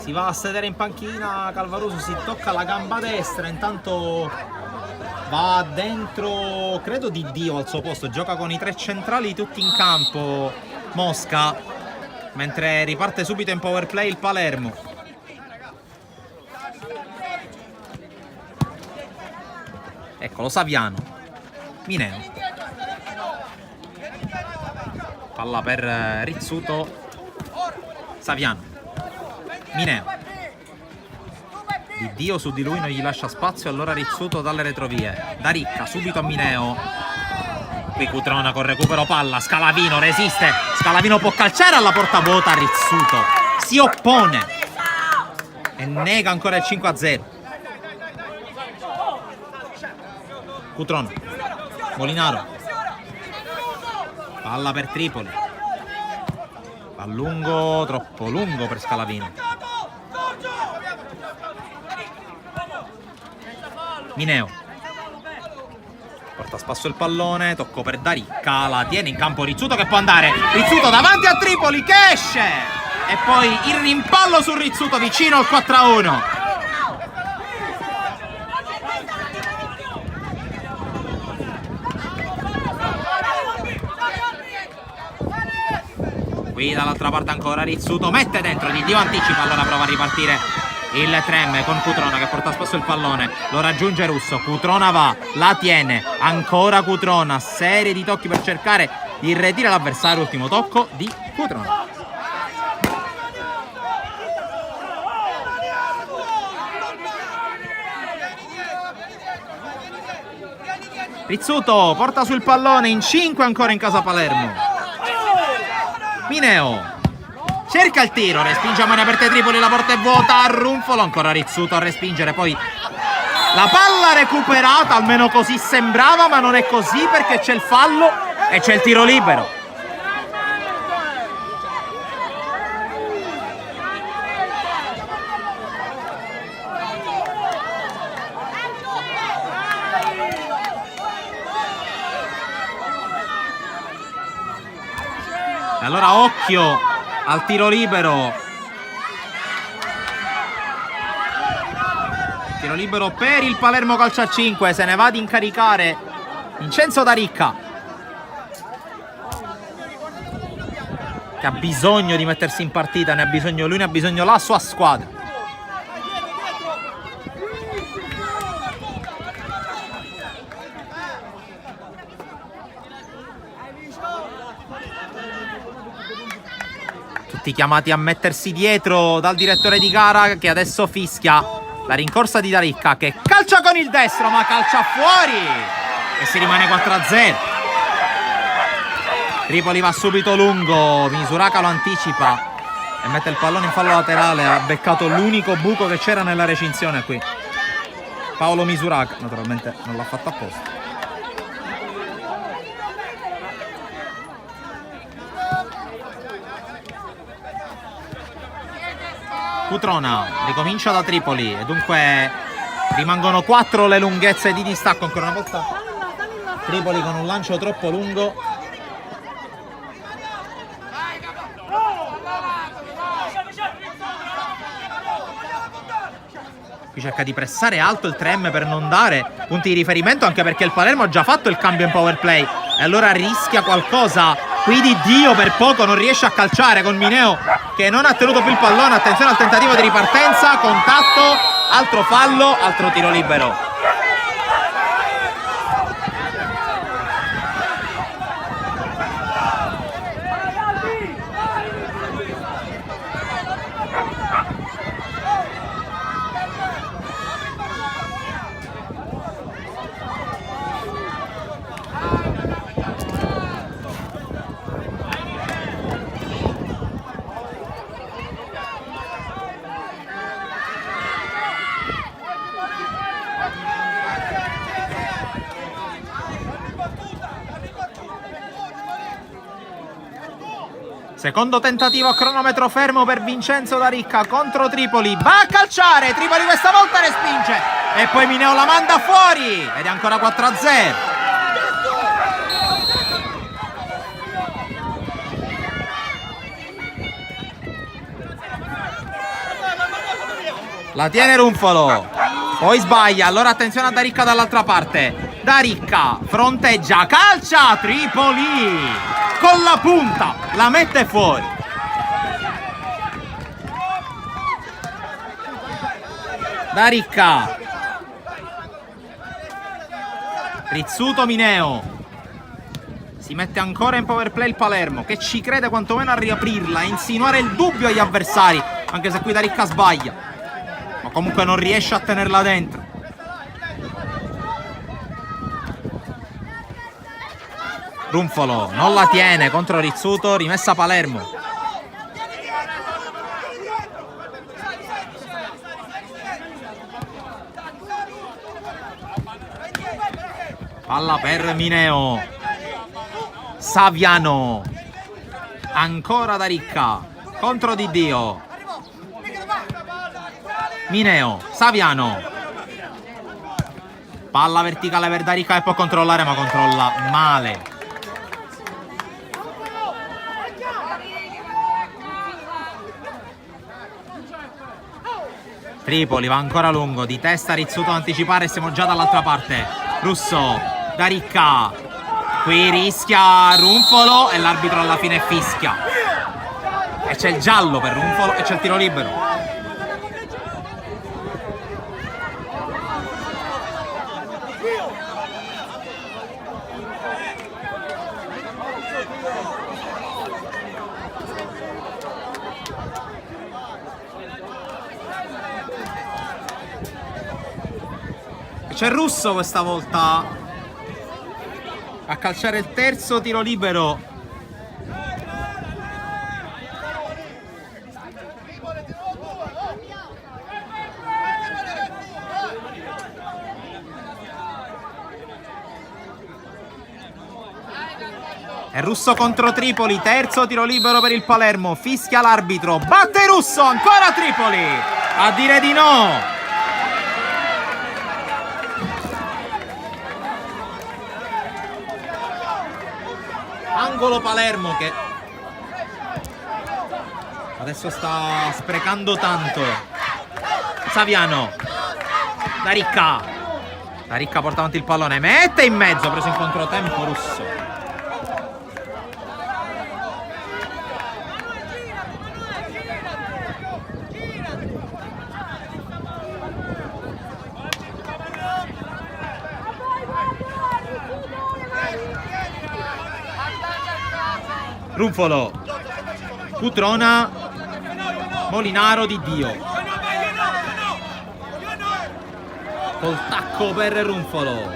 Si va a sedere in panchina Calvaruso, si tocca la gamba destra, intanto va dentro, credo Di Dio al suo posto, gioca con i 3 centrali tutti in campo Mosca, mentre riparte subito in power play il Palermo. Eccolo Saviano, Mineo, palla per Rizzuto, Saviano, Mineo, Di Dio su di lui non gli lascia spazio, allora Rizzuto dalle retrovie, da Ricca subito a Mineo, qui Cutrona con recupero palla, Scalavino resiste, Scalavino può calciare alla porta vuota, Rizzuto si oppone e nega ancora il 5-0. Cutrona, Molinaro, palla per Tripoli, va lungo, troppo lungo per Scalavino, Mineo, porta a spasso il pallone, tocco per Daricca, la tiene in campo Rizzuto che può andare, Rizzuto davanti a Tripoli che esce e poi il rimpallo su Rizzuto vicino al 4-1. Qui dall'altra parte ancora Rizzuto, mette dentro, Di Dio anticipa, allora prova a ripartire il Trem con Cutrona che porta a spasso il pallone, lo raggiunge Russo, Cutrona va, la tiene, ancora Cutrona, serie di tocchi per cercare di irretire l'avversario, ultimo tocco di Cutrona. Rizzuto porta sul pallone, in 5 ancora in casa Palermo. Mineo cerca il tiro, respinge a mani aperte Tripoli, la porta è vuota, a Runfolo, ancora Rizzuto a respingere, poi la palla recuperata, almeno così sembrava, ma non è così perché c'è il fallo e c'è il tiro libero. Allora occhio al tiro libero. Tiro libero per il Palermo calcio a 5. Se ne va ad incaricare Vincenzo Daricca, che ha bisogno di mettersi in partita. Ne ha bisogno lui, ne ha bisogno la sua squadra. Tutti chiamati a mettersi dietro dal direttore di gara, che adesso fischia la rincorsa di Daricca, che calcia con il destro ma calcia fuori e si rimane 4-0. Tripoli va subito lungo, Misuraca lo anticipa e mette il pallone in fallo laterale. Ha beccato l'unico buco che c'era nella recinzione qui Paolo Misuraca, naturalmente non l'ha fatto apposta. Cutrona ricomincia da Tripoli e dunque rimangono 4 le lunghezze di distacco. Ancora una volta Tripoli con un lancio troppo lungo. Qui cerca di pressare alto il 3M per non dare punti di riferimento, anche perché il Palermo ha già fatto il cambio in power play e allora rischia qualcosa. Qui Di Dio per poco non riesce a calciare con Mineo che non ha tenuto più il pallone. Attenzione al tentativo di ripartenza, contatto, altro fallo, altro tiro libero. Secondo tentativo a cronometro fermo per Vincenzo Daricca contro Tripoli. Va a calciare, Tripoli questa volta respinge e poi Mineo la manda fuori ed è ancora 4-0. La tiene Runfolo, poi sbaglia, allora attenzione a Daricca dall'altra parte. Daricca fronteggia, calcia, Tripoli con la punta, la mette fuori. Daricca, Rizzuto, Mineo, si mette ancora in power play il Palermo, che ci crede quantomeno a riaprirla, a insinuare il dubbio agli avversari, anche se qui Daricca sbaglia, ma comunque non riesce a tenerla dentro. Runfolo non la tiene contro Rizzuto, rimessa Palermo. Palla per Mineo. Saviano. Ancora Daricca contro Di Dio. Mineo, Saviano. Palla verticale per Daricca e può controllare, ma controlla male. Tripoli va ancora lungo, di testa Rizzuto ad anticipare, siamo già dall'altra parte. Russo, Daricca, qui rischia Runfolo e l'arbitro alla fine fischia. E c'è il giallo per Runfolo e c'è il tiro libero. C'è Russo questa volta a calciare il terzo tiro libero. È Russo contro Tripoli, terzo tiro libero per il Palermo, fischia l'arbitro, batte Russo, ancora Tripoli a dire di no. Angolo Palermo che adesso sta sprecando tanto. Saviano, Daricca, Daricca porta avanti il pallone, mette in mezzo, preso in controtempo Russo. Runfolo, Cutrona, Molinaro, Di Dio. Col tacco per Runfolo,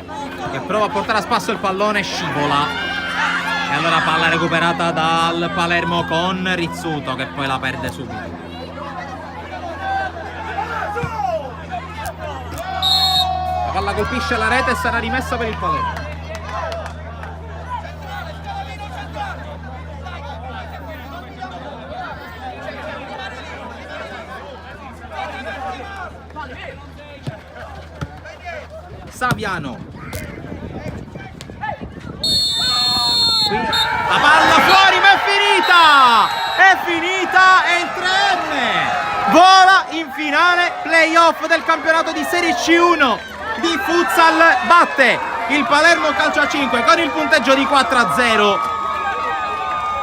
che prova a portare a spasso il pallone, scivola. E allora palla recuperata dal Palermo con Rizzuto, che poi la perde subito. La palla colpisce la rete e sarà rimessa per il Palermo. Saviano, la palla fuori, ma è finita e il 3M vola in finale playoff del campionato di Serie C1 di futsal, batte il Palermo Calcio a 5 con il punteggio di 4-0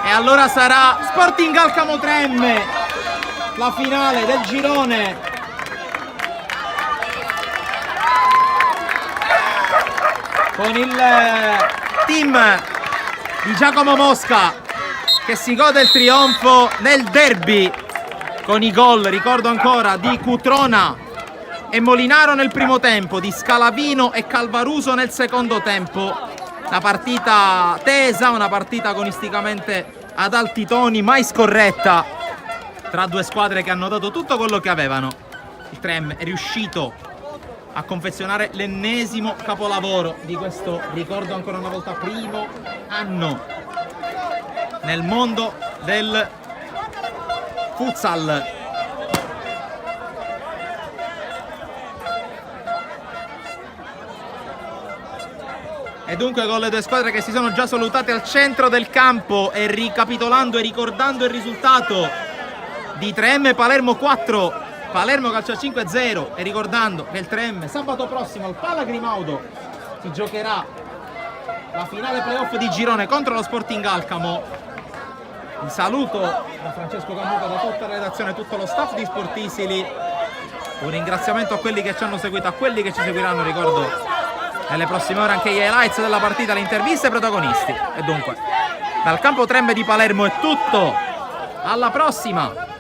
e allora sarà Sporting Alcamo 3M la finale del girone. Con il team di Giacomo Mosca che si gode il trionfo nel derby con i gol, ricordo ancora, di Cutrona e Molinaro nel primo tempo, di Scalavino e Calvaruso nel secondo tempo. Una partita tesa, una partita agonisticamente ad alti toni, mai scorretta tra due squadre che hanno dato tutto quello che avevano. Il 3M è riuscito a confezionare l'ennesimo capolavoro di questo, ricordo ancora una volta, primo anno nel mondo del futsal. E dunque con le due squadre che si sono già salutate al centro del campo e ricapitolando e ricordando il risultato di 3M Palermo 4, Palermo calcio a 5-0, e ricordando che il Trem sabato prossimo al Pala Grimaudo si giocherà la finale playoff di girone contro lo Sporting Alcamo. Un saluto da Francesco Camuca, da tutta la redazione, tutto lo staff di Sportisili. Un ringraziamento a quelli che ci hanno seguito, a quelli che ci seguiranno, ricordo nelle prossime ore anche gli highlights della partita, le interviste ai protagonisti. E dunque, dal campo Trem di Palermo è tutto, alla prossima!